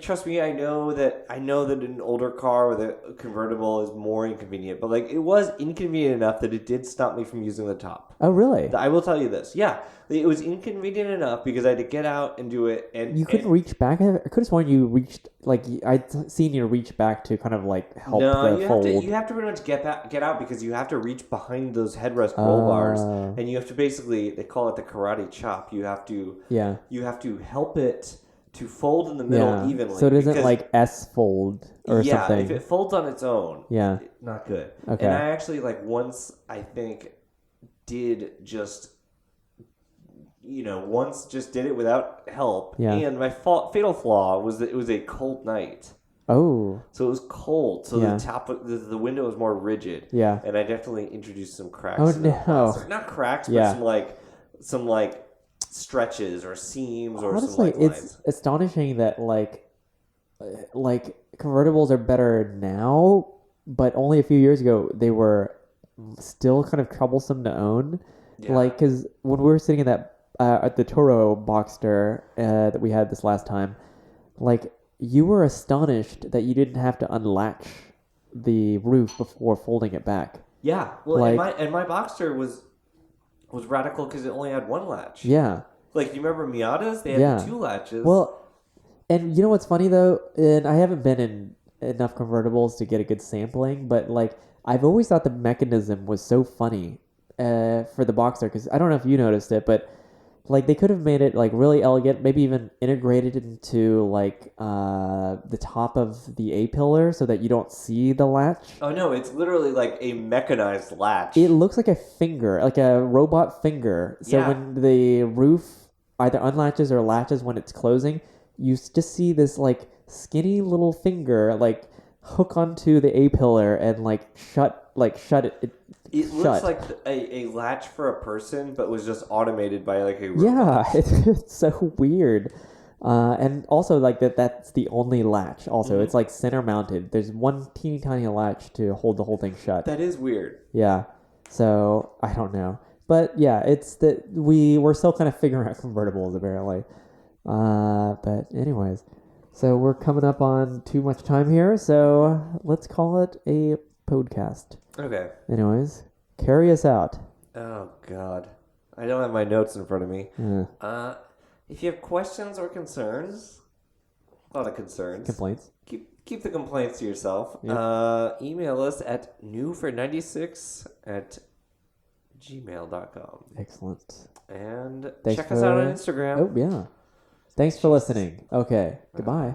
trust me, I know that an older car with a convertible is more inconvenient, but like it was inconvenient enough that it did stop me from using the top. Oh, really? I will tell you this. Yeah, it was inconvenient enough because I had to get out and do it. And you couldn't reach back. I could have sworn you reached, like I'd seen you reach back to kind of like help the fold. You have to pretty much get out because you have to reach behind those headrest roll bars, and you have to basically, they call it the karate chop. You have to help it to fold in the middle evenly. So it isn't like S-fold or something. Yeah, if it folds on its own, not good. Okay. And I actually, once, I think, did just did it without help. Yeah. And my fatal flaw was that it was a cold night. Oh. So it was cold. So the top of the window was more rigid. Yeah. And I definitely introduced some cracks. Oh, no. Not cracks, but some stretches or seams or honestly, some lines. It's astonishing that like convertibles are better now, but only a few years ago they were still kind of troublesome to own. Yeah. Like, because when we were sitting in that at the Toro Boxster that we had this last time, like you were astonished that you didn't have to unlatch the roof before folding it back. Yeah, well, and my Boxster was radical because it only had one latch. Yeah. Like, you remember Miatas? They had the two latches. Well, and you know what's funny, though? And I haven't been in enough convertibles to get a good sampling, but, like, I've always thought the mechanism was so funny for the Boxster, because I don't know if you noticed it, but, like, they could have made it, like, really elegant, maybe even integrated into, like, the top of the A-pillar so that you don't see the latch. Oh, no, it's literally like a mechanized latch. It looks like a finger, like a robot finger. So when the roof either unlatches or latches when it's closing, you just see this, like, skinny little finger, like, hook onto the A-pillar and, like, shut it. It looks like a latch for a person, but was just automated by like a robot. Yeah, it's so weird. And also, like, that's the only latch. Also, it's like center mounted. There's one teeny tiny latch to hold the whole thing shut. That is weird. Yeah. So I don't know, but yeah, it's that we're still kind of figuring out convertibles apparently. But anyways, so we're coming up on too much time here, so let's call it a podcast. Okay. Anyways, carry us out. Oh God, I don't have my notes in front of me. Yeah. If you have questions or concerns, a lot of concerns. Complaints. Keep the complaints to yourself. Yep. Email us at newfor96@gmail.com. Excellent. And Thanks check us out on Instagram. Oh, yeah. Thanks for listening. Okay. Goodbye.